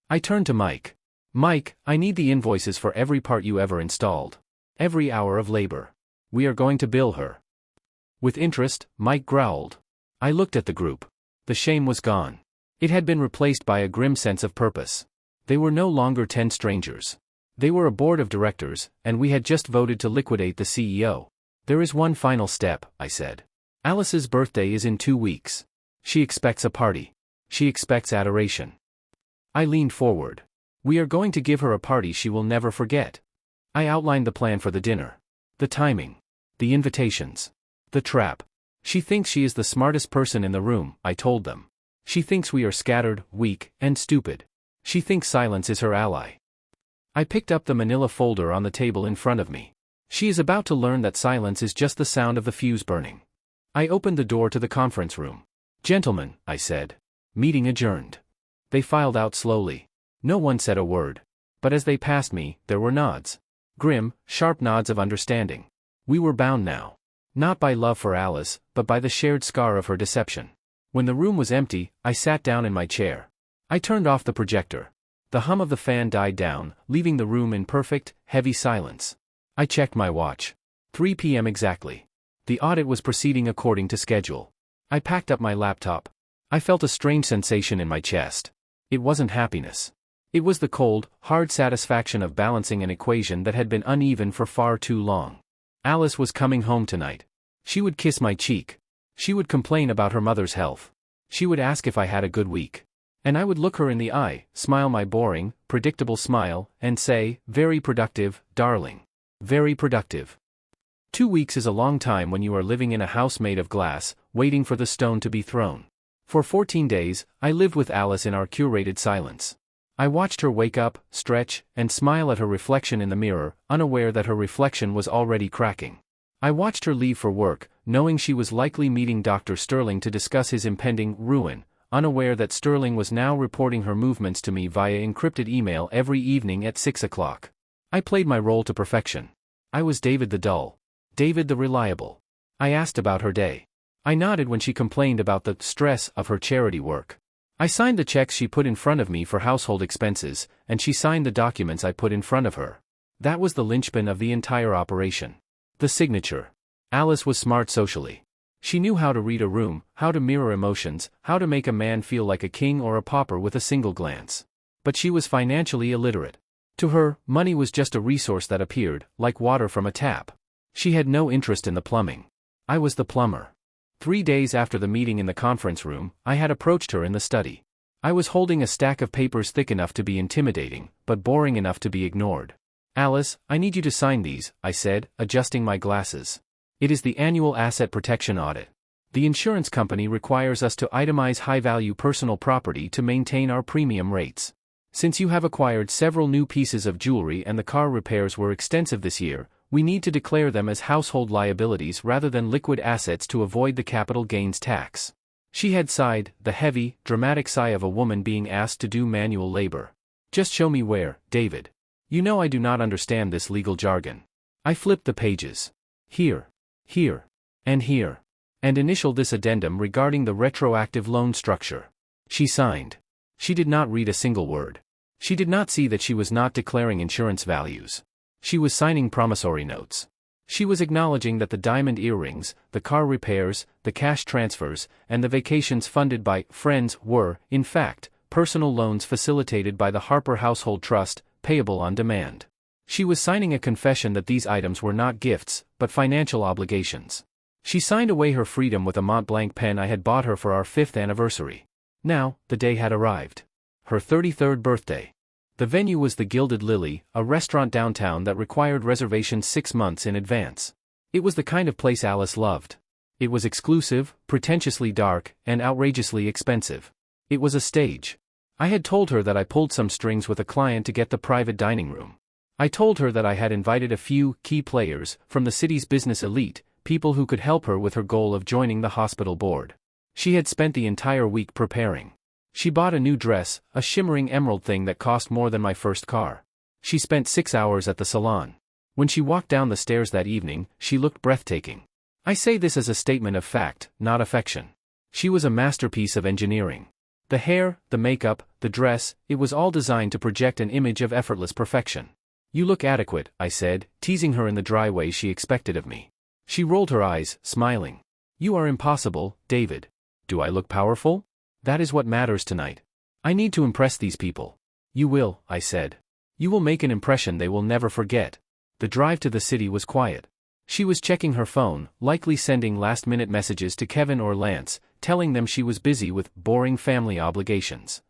I turned to Mike. Mike, I need the invoices for every part you ever installed. Every hour of labor. We are going to bill her. With interest, Mike growled. I looked at the group. The shame was gone. It had been replaced by a grim sense of purpose. They were no longer 10 strangers. They were a board of directors, and we had just voted to liquidate the CEO. There is one final step, I said. Alice's birthday is in 2 weeks. She expects a party. She expects adoration. I leaned forward. We are going to give her a party she will never forget. I outlined the plan for the dinner. The timing. The invitations. The trap. She thinks she is the smartest person in the room, I told them. She thinks we are scattered, weak, and stupid. She thinks silence is her ally. I picked up the manila folder on the table in front of me. She is about to learn that silence is just the sound of the fuse burning. I opened the door to the conference room. Gentlemen, I said. Meeting adjourned. They filed out slowly. No one said a word. But as they passed me, there were nods. Grim, sharp nods of understanding. We were bound now. Not by love for Alice, but by the shared scar of her deception. When the room was empty, I sat down in my chair. I turned off the projector. The hum of the fan died down, leaving the room in perfect, heavy silence. I checked my watch. 3 p.m. exactly. The audit was proceeding according to schedule. I packed up my laptop. I felt a strange sensation in my chest. It wasn't happiness. It was the cold, hard satisfaction of balancing an equation that had been uneven for far too long. Alice was coming home tonight. She would kiss my cheek. She would complain about her mother's health. She would ask if I had a good week. And I would look her in the eye, smile my boring, predictable smile, and say, "Very productive, darling. Very productive." 2 weeks is a long time when you are living in a house made of glass, waiting for the stone to be thrown. For 14 days, I lived with Alice in our curated silence. I watched her wake up, stretch, and smile at her reflection in the mirror, unaware that her reflection was already cracking. I watched her leave for work, knowing she was likely meeting Dr. Sterling to discuss his impending ruin, unaware that Sterling was now reporting her movements to me via encrypted email every evening at 6 o'clock. I played my role to perfection. I was David the dull. David the reliable. I asked about her day. I nodded when she complained about the stress of her charity work. I signed the checks she put in front of me for household expenses, and she signed the documents I put in front of her. That was the linchpin of the entire operation. The signature. Alice was smart socially. She knew how to read a room, how to mirror emotions, how to make a man feel like a king or a pauper with a single glance. But she was financially illiterate. To her, money was just a resource that appeared, like water from a tap. She had no interest in the plumbing. I was the plumber. 3 days after the meeting in the conference room, I had approached her in the study. I was holding a stack of papers thick enough to be intimidating, but boring enough to be ignored. "Alice, I need you to sign these," I said, adjusting my glasses. "It is the annual asset protection audit. The insurance company requires us to itemize high-value personal property to maintain our premium rates. Since you have acquired several new pieces of jewelry and the car repairs were extensive this year, we need to declare them as household liabilities rather than liquid assets to avoid the capital gains tax." She had sighed, the heavy, dramatic sigh of a woman being asked to do manual labor. "Just show me where, David. You know I do not understand this legal jargon." I flipped the pages. Here, and here. And initial this addendum regarding the retroactive loan structure. She signed. She did not read a single word. She did not see that she was not declaring insurance values. She was signing promissory notes. She was acknowledging that the diamond earrings, the car repairs, the cash transfers, and the vacations funded by friends were, in fact, personal loans facilitated by the Harper Household Trust, payable on demand. She was signing a confession that these items were not gifts, but financial obligations. She signed away her freedom with a Mont Blanc pen I had bought her for our 5th anniversary. Now, the day had arrived. Her 33rd birthday. The venue was the Gilded Lily, a restaurant downtown that required reservations 6 months in advance. It was the kind of place Alice loved. It was exclusive, pretentiously dark, and outrageously expensive. It was a stage. I had told her that I pulled some strings with a client to get the private dining room. I told her that I had invited a few key players from the city's business elite, people who could help her with her goal of joining the hospital board. She had spent the entire week preparing. She bought a new dress, a shimmering emerald thing that cost more than my first car. She spent 6 hours at the salon. When she walked down the stairs that evening, she looked breathtaking. I say this as a statement of fact, not affection. She was a masterpiece of engineering. The hair, the makeup, the dress, it was all designed to project an image of effortless perfection. "You look adequate," I said, teasing her in the dry way she expected of me. She rolled her eyes, smiling. "You are impossible, David. Do I look powerful? That is what matters tonight. I need to impress these people." "You will," I said. "You will make an impression they will never forget." The drive to the city was quiet. She was checking her phone, likely sending last-minute messages to Kevin or Lance, telling them she was busy with boring family obligations.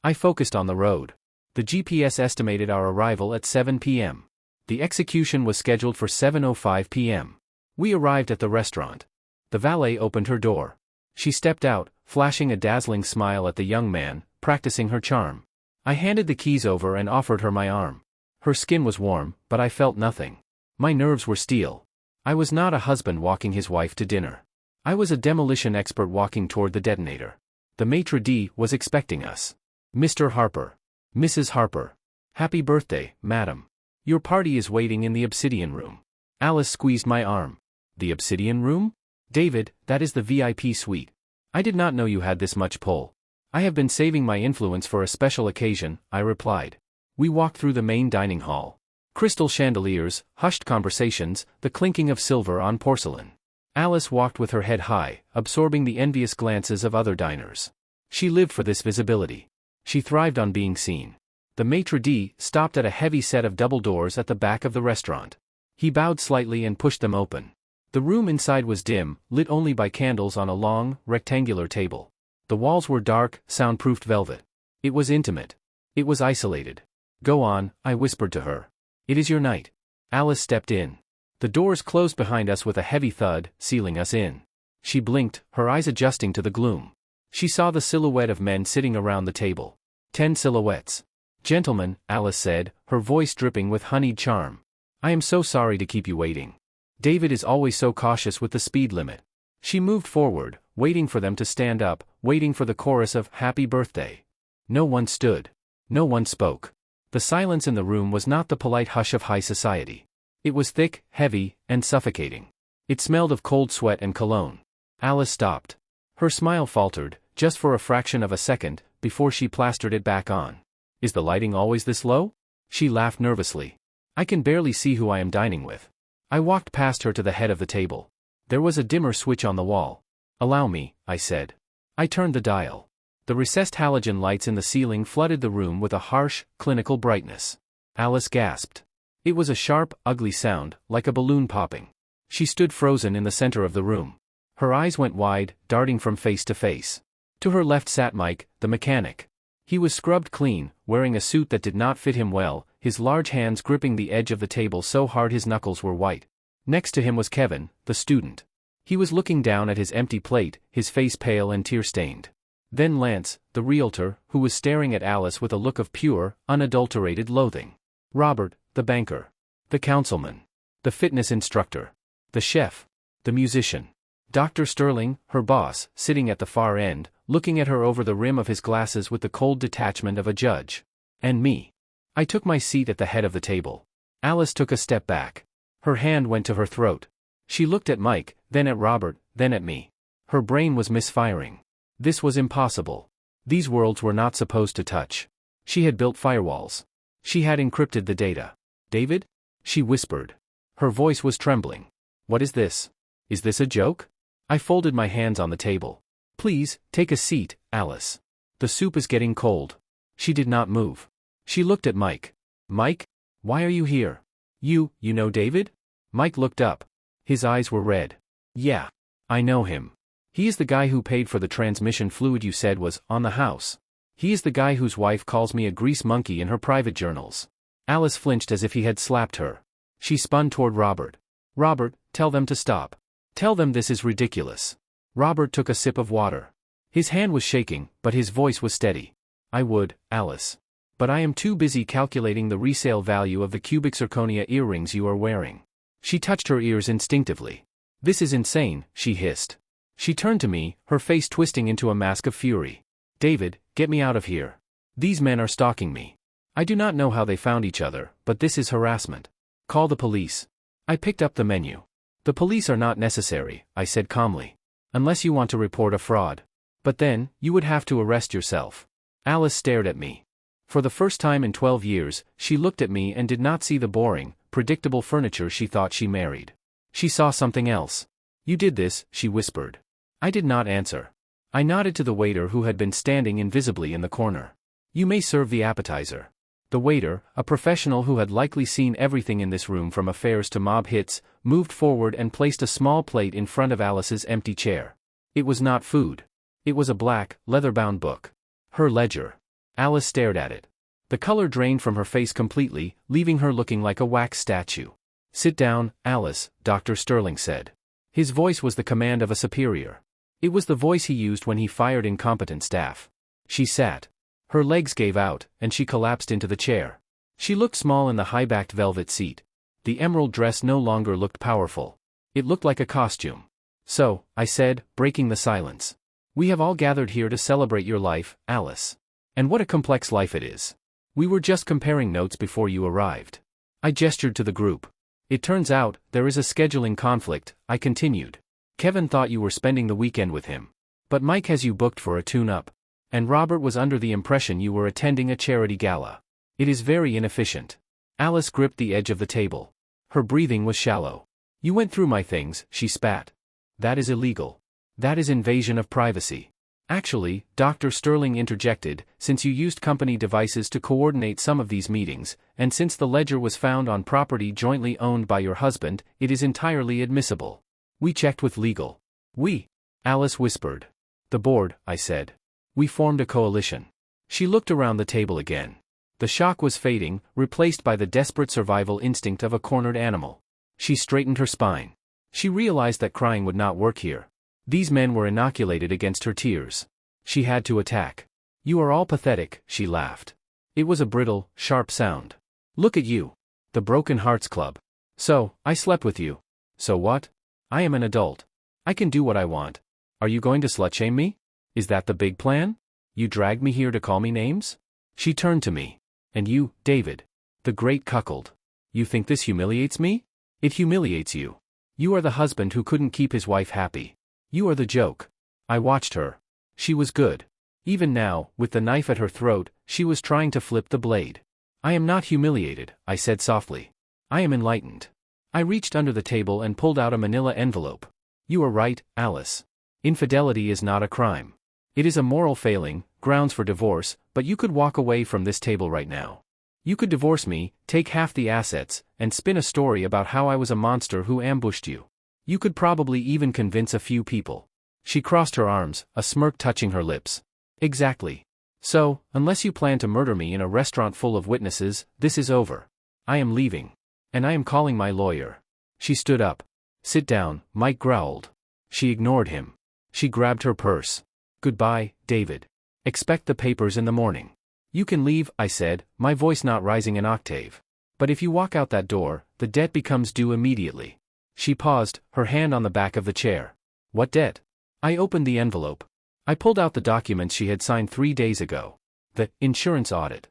I focused on the road. The GPS estimated our arrival at 7 p.m. The execution was scheduled for 7:05 p.m. We arrived at the restaurant. The valet opened her door. She stepped out, flashing a dazzling smile at the young man, practicing her charm. I handed the keys over and offered her my arm. Her skin was warm, but I felt nothing. My nerves were steel. I was not a husband walking his wife to dinner. I was a demolition expert walking toward the detonator. The maitre d' was expecting us. "Mr. Harper. Mrs. Harper. Happy birthday, madam. Your party is waiting in the Obsidian Room." Alice squeezed my arm. "The Obsidian Room? David, that is the VIP suite. I did not know you had this much pull." "I have been saving my influence for a special occasion," I replied. We walked through the main dining hall. Crystal chandeliers, hushed conversations, the clinking of silver on porcelain. Alice walked with her head high, absorbing the envious glances of other diners. She lived for this visibility. She thrived on being seen. The maitre d' stopped at a heavy set of double doors at the back of the restaurant. He bowed slightly and pushed them open. The room inside was dim, lit only by candles on a long, rectangular table. The walls were dark, soundproofed velvet. It was intimate. It was isolated. "Go on," I whispered to her. "It is your night." Alice stepped in. The doors closed behind us with a heavy thud, sealing us in. She blinked, her eyes adjusting to the gloom. She saw the silhouette of men sitting around the table. 10 silhouettes. "Gentlemen," Alice said, her voice dripping with honeyed charm. "I am so sorry to keep you waiting. David is always so cautious with the speed limit." She moved forward, waiting for them to stand up, waiting for the chorus of "Happy Birthday." No one stood. No one spoke. The silence in the room was not the polite hush of high society. It was thick, heavy, and suffocating. It smelled of cold sweat and cologne. Alice stopped. Her smile faltered, just for a fraction of a second, before she plastered it back on. "Is the lighting always this low?" She laughed nervously. "I can barely see who I am dining with." I walked past her to the head of the table. There was a dimmer switch on the wall. "Allow me," I said. I turned the dial. The recessed halogen lights in the ceiling flooded the room with a harsh, clinical brightness. Alice gasped. It was a sharp, ugly sound, like a balloon popping. She stood frozen in the center of the room. Her eyes went wide, darting from face to face. To her left sat Mike, the mechanic. He was scrubbed clean, wearing a suit that did not fit him well, his large hands gripping the edge of the table so hard his knuckles were white. Next to him was Kevin, the student. He was looking down at his empty plate, his face pale and tear-stained. Then Lance, the realtor, who was staring at Alice with a look of pure, unadulterated loathing. Robert, the banker. The councilman. The fitness instructor. The chef. The musician. Dr. Sterling, her boss, sitting at the far end, looking at her over the rim of his glasses with the cold detachment of a judge. And me. I took my seat at the head of the table. Alice took a step back. Her hand went to her throat. She looked at Mike, then at Robert, then at me. Her brain was misfiring. This was impossible. These worlds were not supposed to touch. She had built firewalls. She had encrypted the data. "David?" she whispered. Her voice was trembling. "What is this? Is this a joke?" I folded my hands on the table. "Please, take a seat, Alice. The soup is getting cold." She did not move. She looked at Mike. "Mike? Why are you here? You know David?" Mike looked up. His eyes were red. "Yeah. I know him. He is the guy who paid for the transmission fluid you said was on the house. He is the guy whose wife calls me a grease monkey in her private journals." Alice flinched as if he had slapped her. She spun toward Robert. "Robert, tell them to stop. Tell them this is ridiculous." Robert took a sip of water. His hand was shaking, but his voice was steady. "I would, Alice. But I am too busy calculating the resale value of the cubic zirconia earrings you are wearing." She touched her ears instinctively. "This is insane," she hissed. She turned to me, her face twisting into a mask of fury. "David, get me out of here. These men are stalking me. I do not know how they found each other, but this is harassment. Call the police." I picked up the menu. "The police are not necessary," I said calmly. "Unless you want to report a fraud. But then, you would have to arrest yourself." Alice stared at me. For the first time in 12 years, she looked at me and did not see the boring, predictable furniture she thought she married. She saw something else. "You did this," she whispered. I did not answer. I nodded to the waiter who had been standing invisibly in the corner. "You may serve the appetizer." The waiter, a professional who had likely seen everything in this room from affairs to mob hits, moved forward and placed a small plate in front of Alice's empty chair. It was not food. It was a black, leather-bound book. Her ledger. Alice stared at it. The color drained from her face completely, leaving her looking like a wax statue. "Sit down, Alice," Dr. Sterling said. His voice was the command of a superior. It was the voice he used when he fired incompetent staff. She sat. Her legs gave out, and she collapsed into the chair. She looked small in the high-backed velvet seat. The emerald dress no longer looked powerful. It looked like a costume. "So," I said, breaking the silence. "We have all gathered here to celebrate your life, Alice. And what a complex life it is. We were just comparing notes before you arrived." I gestured to the group. "It turns out, there is a scheduling conflict," I continued. "Kevin thought you were spending the weekend with him. But Mike has you booked for a tune-up. And Robert was under the impression you were attending a charity gala. It is very inefficient." Alice gripped the edge of the table. Her breathing was shallow. "You went through my things," she spat. "That is illegal. That is invasion of privacy. Actually, Dr. Sterling interjected, since you used company devices to coordinate some of these meetings, and since the ledger was found on property jointly owned by your husband, it is entirely admissible. We checked with legal. We? Alice whispered. The board, I said. We formed a coalition. She looked around the table again. The shock was fading, replaced by the desperate survival instinct of a cornered animal. She straightened her spine. She realized that crying would not work here. These men were inoculated against her tears. She had to attack. You are all pathetic, she laughed. It was a brittle, sharp sound. Look at you. The Broken Hearts Club. So, I slept with you. So what? I am an adult. I can do what I want. Are you going to slut-shame me? Is that the big plan? You dragged me here to call me names? She turned to me. And you, David. The great cuckold. You think this humiliates me? It humiliates you. You are the husband who couldn't keep his wife happy. You are the joke. I watched her. She was good. Even now, with the knife at her throat, she was trying to flip the blade. I am not humiliated, I said softly. I am enlightened. I reached under the table and pulled out a manila envelope. You are right, Alice. Infidelity is not a crime. It is a moral failing, grounds for divorce, but you could walk away from this table right now. You could divorce me, take half the assets, and spin a story about how I was a monster who ambushed you. You could probably even convince a few people. She crossed her arms, a smirk touching her lips. Exactly. So, unless you plan to murder me in a restaurant full of witnesses, this is over. I am leaving. And I am calling my lawyer. She stood up. Sit down, Mike growled. She ignored him. She grabbed her purse. Goodbye, David. Expect the papers in the morning. You can leave, I said, my voice not rising an octave. But if you walk out that door, the debt becomes due immediately. She paused, her hand on the back of the chair. What debt? I opened the envelope. I pulled out the documents she had signed 3 days ago. The insurance audit.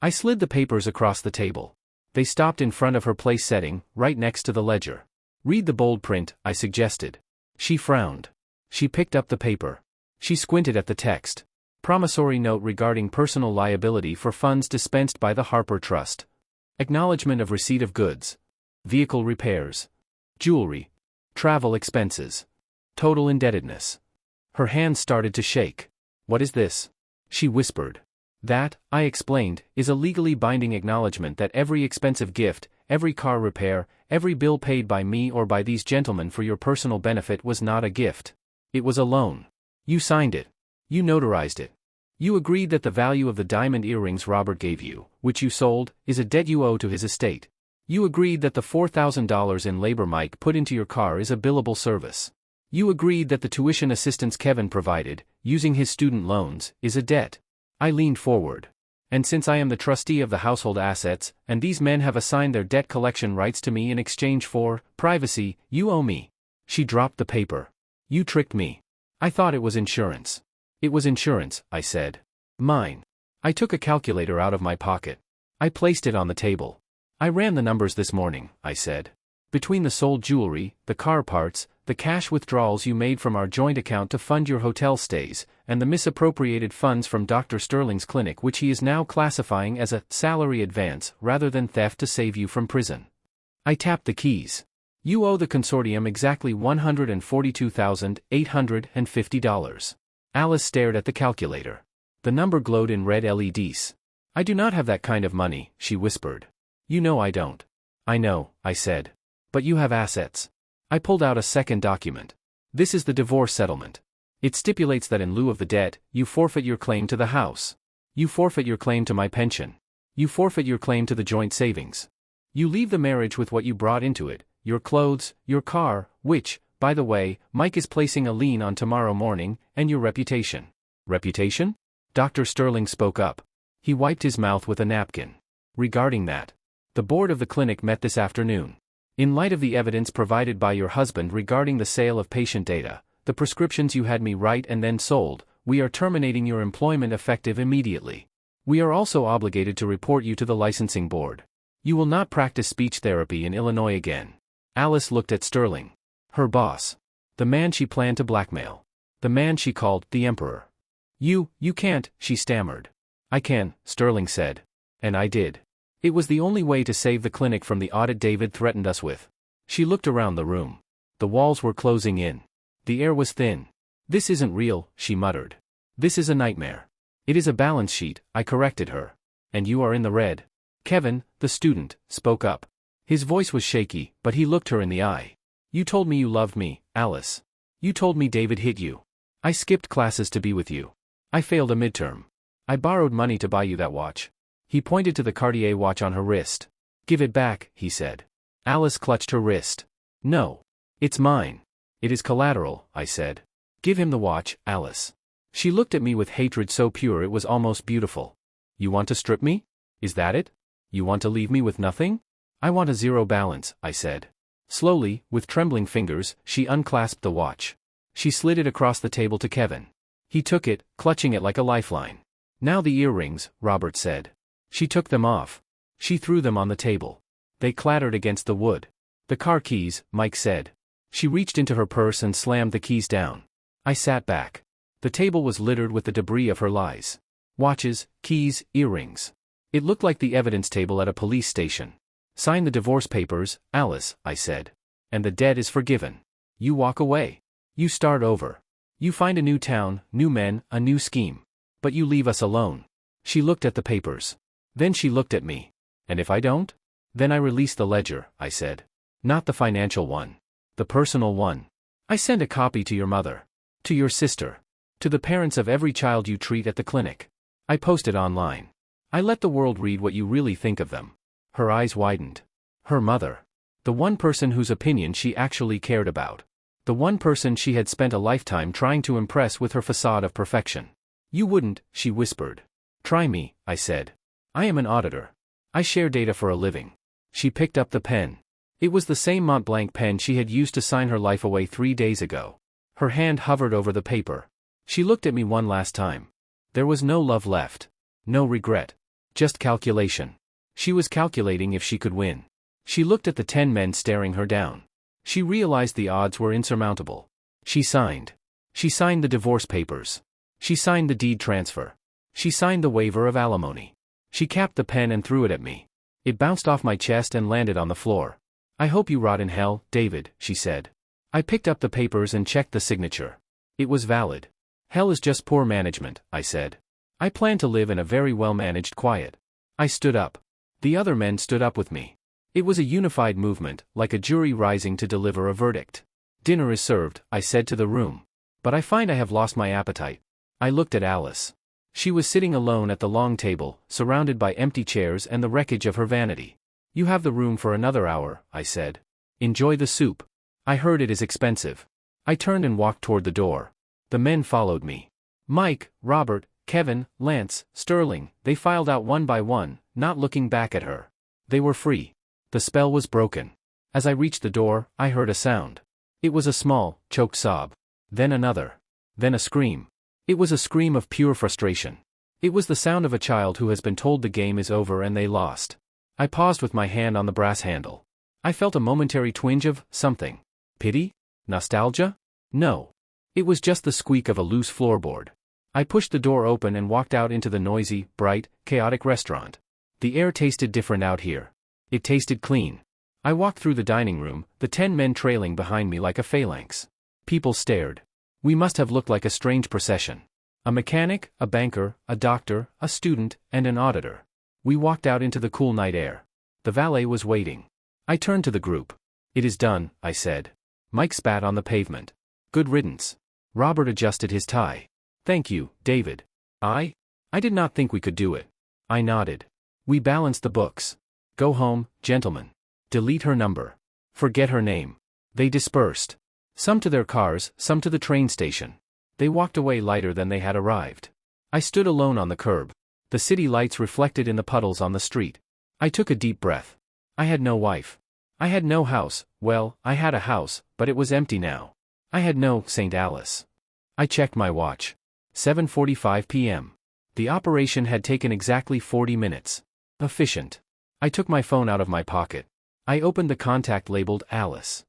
I slid the papers across the table. They stopped in front of her place setting, right next to the ledger. Read the bold print, I suggested. She frowned. She picked up the paper. She squinted at the text. Promissory note regarding personal liability for funds dispensed by the Harper Trust. Acknowledgement of receipt of goods. Vehicle repairs. Jewelry. Travel expenses. Total indebtedness. Her hands started to shake. What is this? She whispered. That, I explained, is a legally binding acknowledgement that every expensive gift, every car repair, every bill paid by me or by these gentlemen for your personal benefit was not a gift. It was a loan. You signed it. You notarized it. You agreed that the value of the diamond earrings Robert gave you, which you sold, is a debt you owe to his estate. You agreed that the $4,000 in labor Mike put into your car is a billable service. You agreed that the tuition assistance Kevin provided, using his student loans, is a debt. I leaned forward. And since I am the trustee of the household assets, and these men have assigned their debt collection rights to me in exchange for privacy, you owe me. She dropped the paper. You tricked me. I thought it was insurance. It was insurance, I said. Mine. I took a calculator out of my pocket. I placed it on the table. I ran the numbers this morning, I said. Between the sold jewelry, the car parts, the cash withdrawals you made from our joint account to fund your hotel stays, and the misappropriated funds from Dr. Sterling's clinic which he is now classifying as a salary advance rather than theft to save you from prison. I tapped the keys. You owe the consortium exactly $142,850. Alice stared at the calculator. The number glowed in red LEDs. I do not have that kind of money, she whispered. You know I don't. I know, I said. But you have assets. I pulled out a second document. This is the divorce settlement. It stipulates that in lieu of the debt, you forfeit your claim to the house. You forfeit your claim to my pension. You forfeit your claim to the joint savings. You leave the marriage with what you brought into it, your clothes, your car, which, by the way, Mike is placing a lien on tomorrow morning, and your reputation. Reputation? Dr. Sterling spoke up. He wiped his mouth with a napkin. Regarding that, the board of the clinic met this afternoon. In light of the evidence provided by your husband regarding the sale of patient data, the prescriptions you had me write and then sold, we are terminating your employment effective immediately. We are also obligated to report you to the licensing board. You will not practice speech therapy in Illinois again. Alice looked at Sterling. Her boss. The man she planned to blackmail. The man she called the Emperor. You can't, she stammered. I can, Sterling said. And I did. It was the only way to save the clinic from the audit David threatened us with. She looked around the room. The walls were closing in. The air was thin. This isn't real, she muttered. This is a nightmare. It is a balance sheet, I corrected her. And you are in the red. Kevin, the student, spoke up. His voice was shaky, but he looked her in the eye. You told me you loved me, Alice. You told me David hit you. I skipped classes to be with you. I failed a midterm. I borrowed money to buy you that watch. He pointed to the Cartier watch on her wrist. Give it back, he said. Alice clutched her wrist. No. It's mine. It is collateral, I said. Give him the watch, Alice. She looked at me with hatred so pure it was almost beautiful. You want to strip me? Is that it? You want to leave me with nothing? I want a zero balance, I said. Slowly, with trembling fingers, she unclasped the watch. She slid it across the table to Kevin. He took it, clutching it like a lifeline. Now the earrings, Robert said. She took them off. She threw them on the table. They clattered against the wood. The car keys, Mike said. She reached into her purse and slammed the keys down. I sat back. The table was littered with the debris of her lies. Watches, keys, earrings. It looked like the evidence table at a police station. Sign the divorce papers, Alice, I said. And the debt is forgiven. You walk away. You start over. You find a new town, new men, a new scheme. But you leave us alone. She looked at the papers. Then she looked at me. And if I don't? Then I release the ledger, I said. Not the financial one. The personal one. I send a copy to your mother. To your sister. To the parents of every child you treat at the clinic. I post it online. I let the world read what you really think of them. Her eyes widened. Her mother. The one person whose opinion she actually cared about. The one person she had spent a lifetime trying to impress with her facade of perfection. You wouldn't, she whispered. Try me, I said. I am an auditor. I share data for a living. She picked up the pen. It was the same Mont Blanc pen she had used to sign her life away 3 days ago. Her hand hovered over the paper. She looked at me one last time. There was no love left. No regret. Just calculation. She was calculating if she could win. She looked at the 10 men staring her down. She realized the odds were insurmountable. She signed. She signed the divorce papers. She signed the deed transfer. She signed the waiver of alimony. She capped the pen and threw it at me. It bounced off my chest and landed on the floor. I hope you rot in hell, David, she said. I picked up the papers and checked the signature. It was valid. Hell is just poor management, I said. I plan to live in a very well-managed quiet. I stood up. The other men stood up with me. It was a unified movement, like a jury rising to deliver a verdict. Dinner is served, I said to the room. But I find I have lost my appetite. I looked at Alice. She was sitting alone at the long table, surrounded by empty chairs and the wreckage of her vanity. You have the room for another hour, I said. Enjoy the soup. I heard it is expensive. I turned and walked toward the door. The men followed me. Mike, Robert, Kevin, Lance, Sterling, they filed out one by one, not looking back at her. They were free. The spell was broken. As I reached the door, I heard a sound. It was a small, choked sob. Then another. Then a scream. It was a scream of pure frustration. It was the sound of a child who has been told the game is over and they lost. I paused with my hand on the brass handle. I felt a momentary twinge of something. Pity? Nostalgia? No. It was just the squeak of a loose floorboard. I pushed the door open and walked out into the noisy, bright, chaotic restaurant. The air tasted different out here. It tasted clean. I walked through the dining room, the 10 men trailing behind me like a phalanx. People stared. We must have looked like a strange procession. A mechanic, a banker, a doctor, a student, and an auditor. We walked out into the cool night air. The valet was waiting. I turned to the group. It is done, I said. Mike spat on the pavement. Good riddance. Robert adjusted his tie. Thank you, David. I did not think we could do it. I nodded. We balanced the books. Go home, gentlemen. Delete her number. Forget her name. They dispersed. Some to their cars, some to the train station. They walked away lighter than they had arrived. I stood alone on the curb. The city lights reflected in the puddles on the street. I took a deep breath. I had no wife. I had no house. Well, I had a house, but it was empty now. I had no St. Alice. I checked my watch. 7:45 p.m. The operation had taken exactly 40 minutes. Efficient. I took my phone out of my pocket. I opened the contact labeled Alice.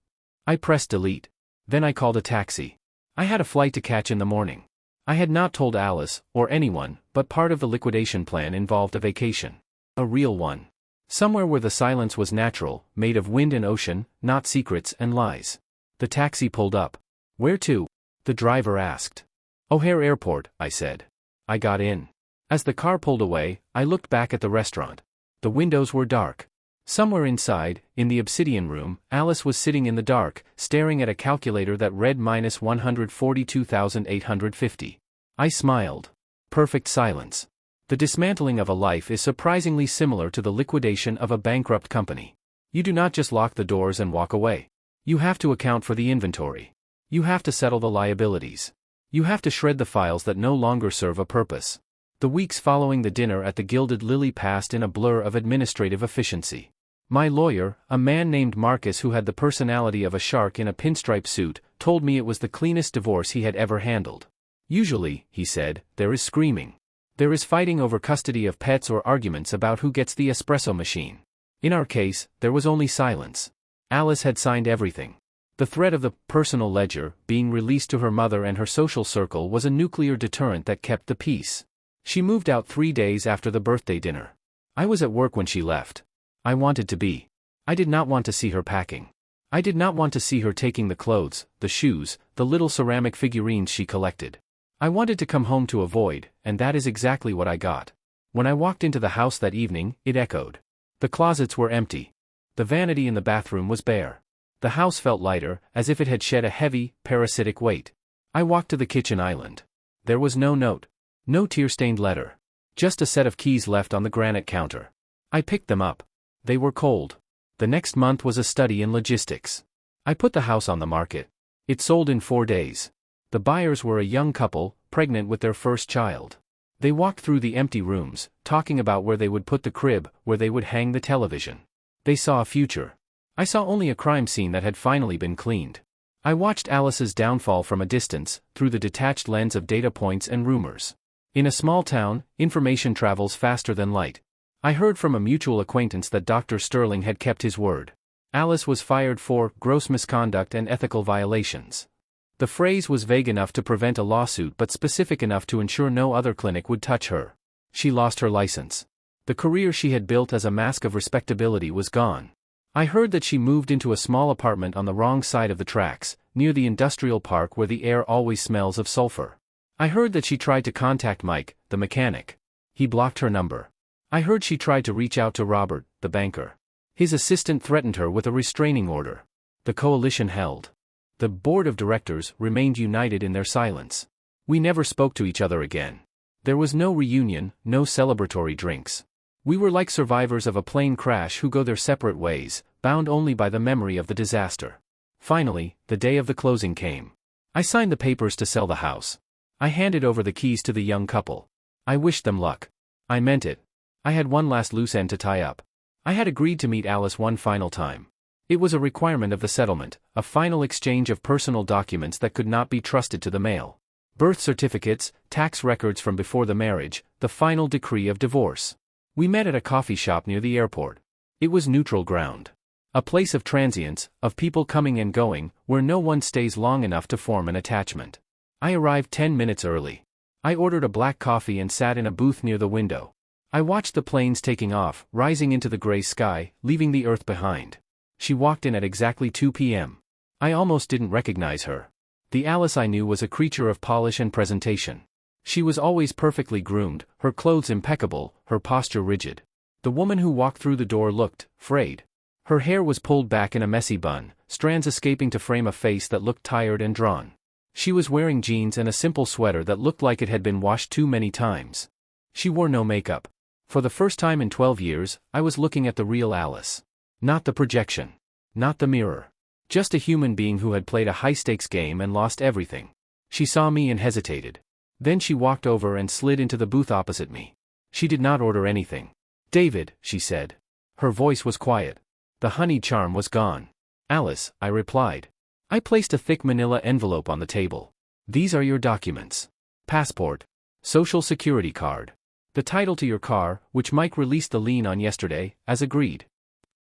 I pressed delete. Then I called a taxi. I had a flight to catch in the morning. I had not told Alice, or anyone, but part of the liquidation plan involved a vacation. A real one. Somewhere where the silence was natural, made of wind and ocean, not secrets and lies. The taxi pulled up. Where to? The driver asked. O'Hare Airport, I said. I got in. As the car pulled away, I looked back at the restaurant. The windows were dark. Somewhere inside, in the obsidian room, Alice was sitting in the dark, staring at a calculator that read -142,850. I smiled. Perfect silence. The dismantling of a life is surprisingly similar to the liquidation of a bankrupt company. You do not just lock the doors and walk away. You have to account for the inventory. You have to settle the liabilities. You have to shred the files that no longer serve a purpose. The weeks following the dinner at the Gilded Lily passed in a blur of administrative efficiency. My lawyer, a man named Marcus who had the personality of a shark in a pinstripe suit, told me it was the cleanest divorce he had ever handled. Usually, he said, there is screaming. There is fighting over custody of pets or arguments about who gets the espresso machine. In our case, there was only silence. Alice had signed everything. The threat of the personal ledger being released to her mother and her social circle was a nuclear deterrent that kept the peace. She moved out 3 days after the birthday dinner. I was at work when she left. I wanted to be. I did not want to see her packing. I did not want to see her taking the clothes, the shoes, the little ceramic figurines she collected. I wanted to come home to avoid, and that is exactly what I got. When I walked into the house that evening, it echoed. The closets were empty. The vanity in the bathroom was bare. The house felt lighter, as if it had shed a heavy, parasitic weight. I walked to the kitchen island. There was no note. No tear-stained letter. Just a set of keys left on the granite counter. I picked them up. They were cold. The next month was a study in logistics. I put the house on the market. It sold in 4 days. The buyers were a young couple, pregnant with their first child. They walked through the empty rooms, talking about where they would put the crib, where they would hang the television. They saw a future. I saw only a crime scene that had finally been cleaned. I watched Alice's downfall from a distance, through the detached lens of data points and rumors. In a small town, information travels faster than light. I heard from a mutual acquaintance that Dr. Sterling had kept his word. Alice was fired for gross misconduct and ethical violations. The phrase was vague enough to prevent a lawsuit but specific enough to ensure no other clinic would touch her. She lost her license. The career she had built as a mask of respectability was gone. I heard that she moved into a small apartment on the wrong side of the tracks, near the industrial park where the air always smells of sulfur. I heard that she tried to contact Mike, the mechanic. He blocked her number. I heard she tried to reach out to Robert, the banker. His assistant threatened her with a restraining order. The coalition held. The board of directors remained united in their silence. We never spoke to each other again. There was no reunion, no celebratory drinks. We were like survivors of a plane crash who go their separate ways, bound only by the memory of the disaster. Finally, the day of the closing came. I signed the papers to sell the house. I handed over the keys to the young couple. I wished them luck. I meant it. I had one last loose end to tie up. I had agreed to meet Alice one final time. It was a requirement of the settlement, a final exchange of personal documents that could not be trusted to the mail. Birth certificates, tax records from before the marriage, the final decree of divorce. We met at a coffee shop near the airport. It was neutral ground. A place of transience, of people coming and going, where no one stays long enough to form an attachment. I arrived 10 minutes early. I ordered a black coffee and sat in a booth near the window. I watched the planes taking off, rising into the gray sky, leaving the earth behind. She walked in at exactly 2 p.m. I almost didn't recognize her. The Alice I knew was a creature of polish and presentation. She was always perfectly groomed, her clothes impeccable, her posture rigid. The woman who walked through the door looked frayed. Her hair was pulled back in a messy bun, strands escaping to frame a face that looked tired and drawn. She was wearing jeans and a simple sweater that looked like it had been washed too many times. She wore no makeup. For the first time in 12 years, I was looking at the real Alice. Not the projection. Not the mirror. Just a human being who had played a high-stakes game and lost everything. She saw me and hesitated. Then she walked over and slid into the booth opposite me. She did not order anything. "David," she said. Her voice was quiet. The honeyed charm was gone. "Alice," I replied. I placed a thick manila envelope on the table. "These are your documents. Passport. Social security card. The title to your car, which Mike released the lien on yesterday, as agreed."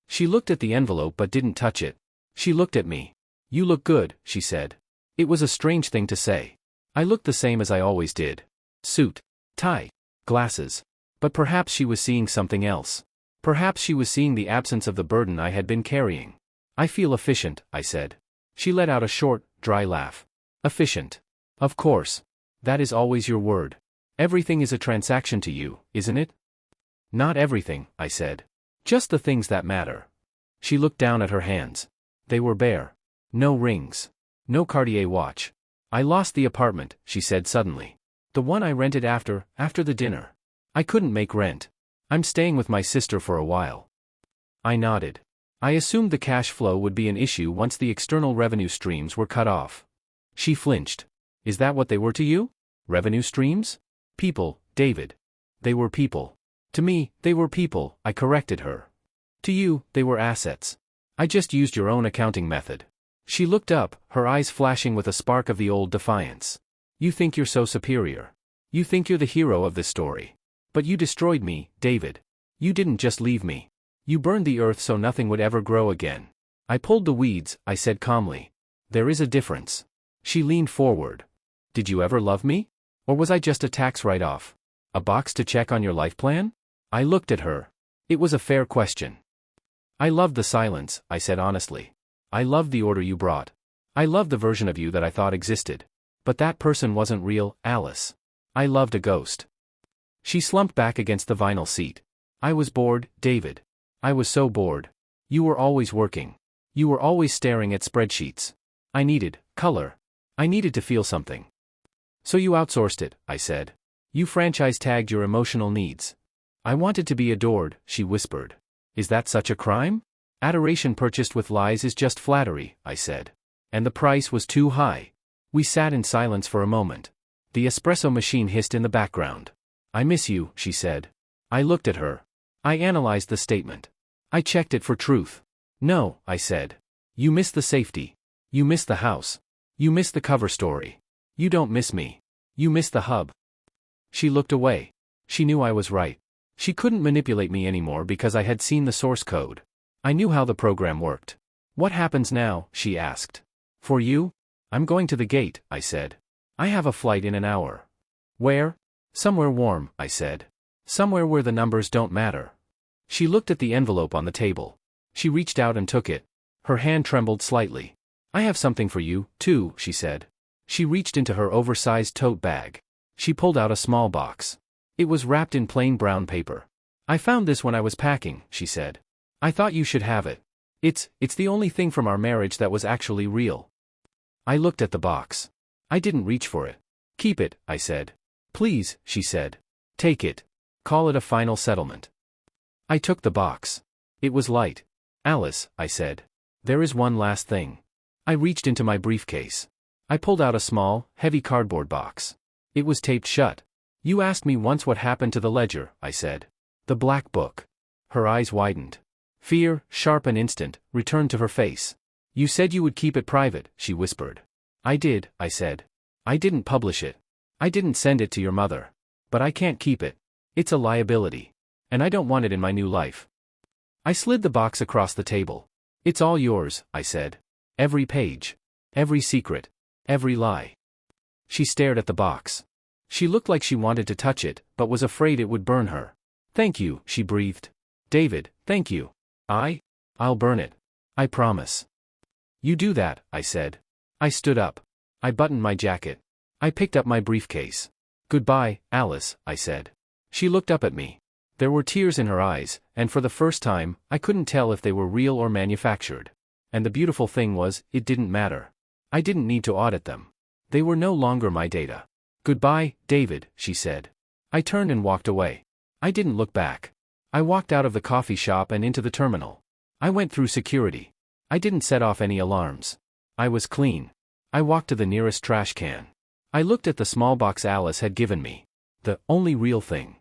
She looked at the envelope but didn't touch it. She looked at me. "You look good," she said. It was a strange thing to say. I looked the same as I always did. Suit, tie, glasses. But perhaps she was seeing something else. Perhaps she was seeing the absence of the burden I had been carrying. "I feel efficient," I said. She let out a short, dry laugh. "Efficient. Of course. That is always your word. Everything is a transaction to you, isn't it? Not everything, I said. Just the things that matter. She looked down at her hands. They were bare. No rings. No Cartier watch. I lost the apartment, she said suddenly. The one I rented after the dinner. I couldn't make rent. I'm staying with my sister for a while. I nodded. I assumed the cash flow would be an issue once the external revenue streams were cut off. She flinched. Is that what they were to you? Revenue streams? People, David. They were people. To me, they were people, I corrected her. To you, they were assets. I just used your own accounting method. She looked up, her eyes flashing with a spark of the old defiance. You think you're so superior. You think you're the hero of this story. But you destroyed me, David. You didn't just leave me. You burned the earth so nothing would ever grow again. I pulled the weeds, I said calmly. There is a difference. She leaned forward. Did you ever love me? Or was I just a tax write-off? A box to check on your life plan? I looked at her. It was a fair question. I loved the silence, I said honestly. I loved the order you brought. I loved the version of you that I thought existed. But that person wasn't real, Alice. I loved a ghost. She slumped back against the vinyl seat. I was bored, David. I was so bored. You were always working. You were always staring at spreadsheets. I needed color. I needed to feel something. So you outsourced it, I said. You franchise tagged your emotional needs. I wanted to be adored, she whispered. Is that such a crime? Adoration purchased with lies is just flattery, I said. And the price was too high. We sat in silence for a moment. The espresso machine hissed in the background. I miss you, she said. I looked at her. I analyzed the statement. I checked it for truth. No, I said. You miss the safety. You miss the house. You miss the cover story. You don't miss me. You miss the hub. She looked away. She knew I was right. She couldn't manipulate me anymore because I had seen the source code. I knew how the program worked. What happens now? She asked. For you? I'm going to the gate, I said. I have a flight in an hour. Where? Somewhere warm, I said. Somewhere where the numbers don't matter. She looked at the envelope on the table. She reached out and took it. Her hand trembled slightly. I have something for you, too, she said. She reached into her oversized tote bag. She pulled out a small box. It was wrapped in plain brown paper. I found this when I was packing, she said. I thought you should have it. It's the only thing from our marriage that was actually real. I looked at the box. I didn't reach for it. Keep it, I said. Please, she said. Take it. Call it a final settlement. I took the box. It was light. Alice, I said. There is one last thing. I reached into my briefcase. I pulled out a small, heavy cardboard box. It was taped shut. You asked me once what happened to the ledger, I said. The black book. Her eyes widened. Fear, sharp and instant, returned to her face. You said you would keep it private, she whispered. I did, I said. I didn't publish it. I didn't send it to your mother. But I can't keep it. It's a liability. And I don't want it in my new life. I slid the box across the table. It's all yours, I said. Every page. Every secret. Every lie. She stared at the box. She looked like she wanted to touch it, but was afraid it would burn her. Thank you, she breathed. David, thank you. I'll burn it. I promise. You do that, I said. I stood up. I buttoned my jacket. I picked up my briefcase. Goodbye, Alice, I said. She looked up at me. There were tears in her eyes, and for the first time, I couldn't tell if they were real or manufactured. And the beautiful thing was, it didn't matter. I didn't need to audit them. They were no longer my data. Goodbye, David, she said. I turned and walked away. I didn't look back. I walked out of the coffee shop and into the terminal. I went through security. I didn't set off any alarms. I was clean. I walked to the nearest trash can. I looked at the small box Alice had given me. The only real thing.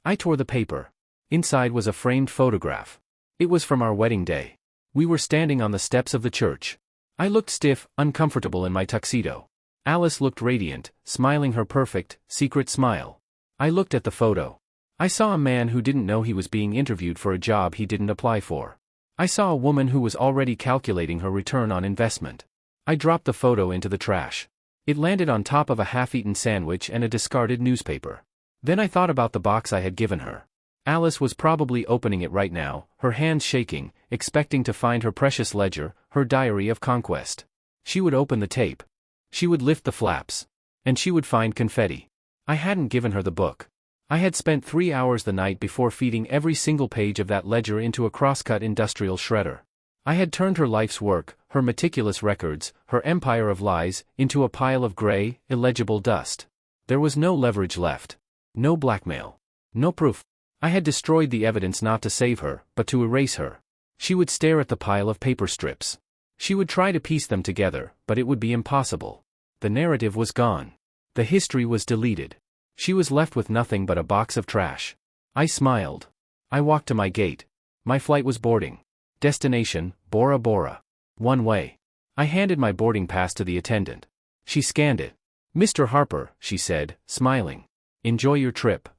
I tore the paper. Inside was a framed photograph. It was from our wedding day. We were standing on the steps of the church. I looked stiff, uncomfortable in my tuxedo. Alice looked radiant, smiling her perfect, secret smile. I looked at the photo. I saw a man who didn't know he was being interviewed for a job he didn't apply for. I saw a woman who was already calculating her return on investment. I dropped the photo into the trash. It landed on top of a half-eaten sandwich and a discarded newspaper. Then I thought about the box I had given her. Alice was probably opening it right now, her hands shaking, expecting to find her precious ledger, her diary of conquest. She would open the tape. She would lift the flaps. And she would find confetti. I hadn't given her the book. I had spent 3 hours the night before feeding every single page of that ledger into a crosscut industrial shredder. I had turned her life's work, her meticulous records, her empire of lies, into a pile of gray, illegible dust. There was no leverage left. No blackmail. No proof. I had destroyed the evidence not to save her, but to erase her. She would stare at the pile of paper strips. She would try to piece them together, but it would be impossible. The narrative was gone. The history was deleted. She was left with nothing but a box of trash. I smiled. I walked to my gate. My flight was boarding. Destination, Bora Bora. One way. I handed my boarding pass to the attendant. She scanned it. "Mr. Harper," she said, smiling. "Enjoy your trip."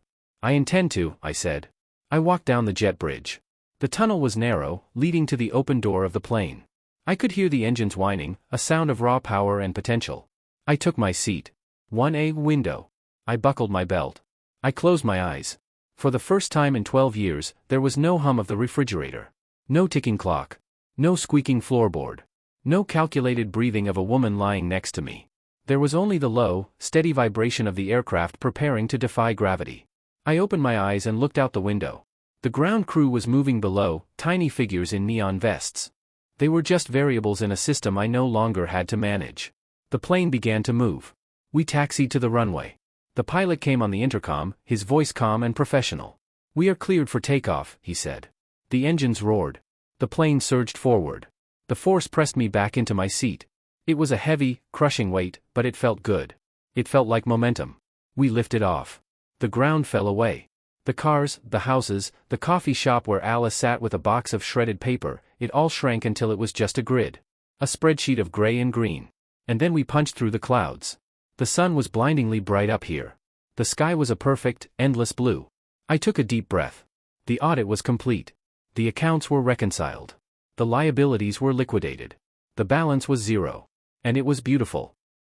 "I intend to," I said. I walked down the jet bridge. The tunnel was narrow, leading to the open door of the plane. I could hear the engines whining, a sound of raw power and potential. I took my seat. 1A window. I buckled my belt. I closed my eyes. For the first time in 12 years, there was no hum of the refrigerator. No ticking clock. No squeaking floorboard. No calculated breathing of a woman lying next to me. There was only the low, steady vibration of the aircraft preparing to defy gravity. I opened my eyes and looked out the window. The ground crew was moving below, tiny figures in neon vests. They were just variables in a system I no longer had to manage. The plane began to move. We taxied to the runway. The pilot came on the intercom, his voice calm and professional. "We are cleared for takeoff," he said. The engines roared. The plane surged forward. The force pressed me back into my seat. It was a heavy, crushing weight, but it felt good. It felt like momentum. We lifted off. The ground fell away. The cars, the houses, the coffee shop where Alice sat with a box of shredded paper, it all shrank until it was just a grid. A spreadsheet of gray and green. And then we punched through the clouds. The sun was blindingly bright up here. The sky was a perfect, endless blue. I took a deep breath. The audit was complete. The accounts were reconciled. The liabilities were liquidated. The balance was zero. And it was beautiful.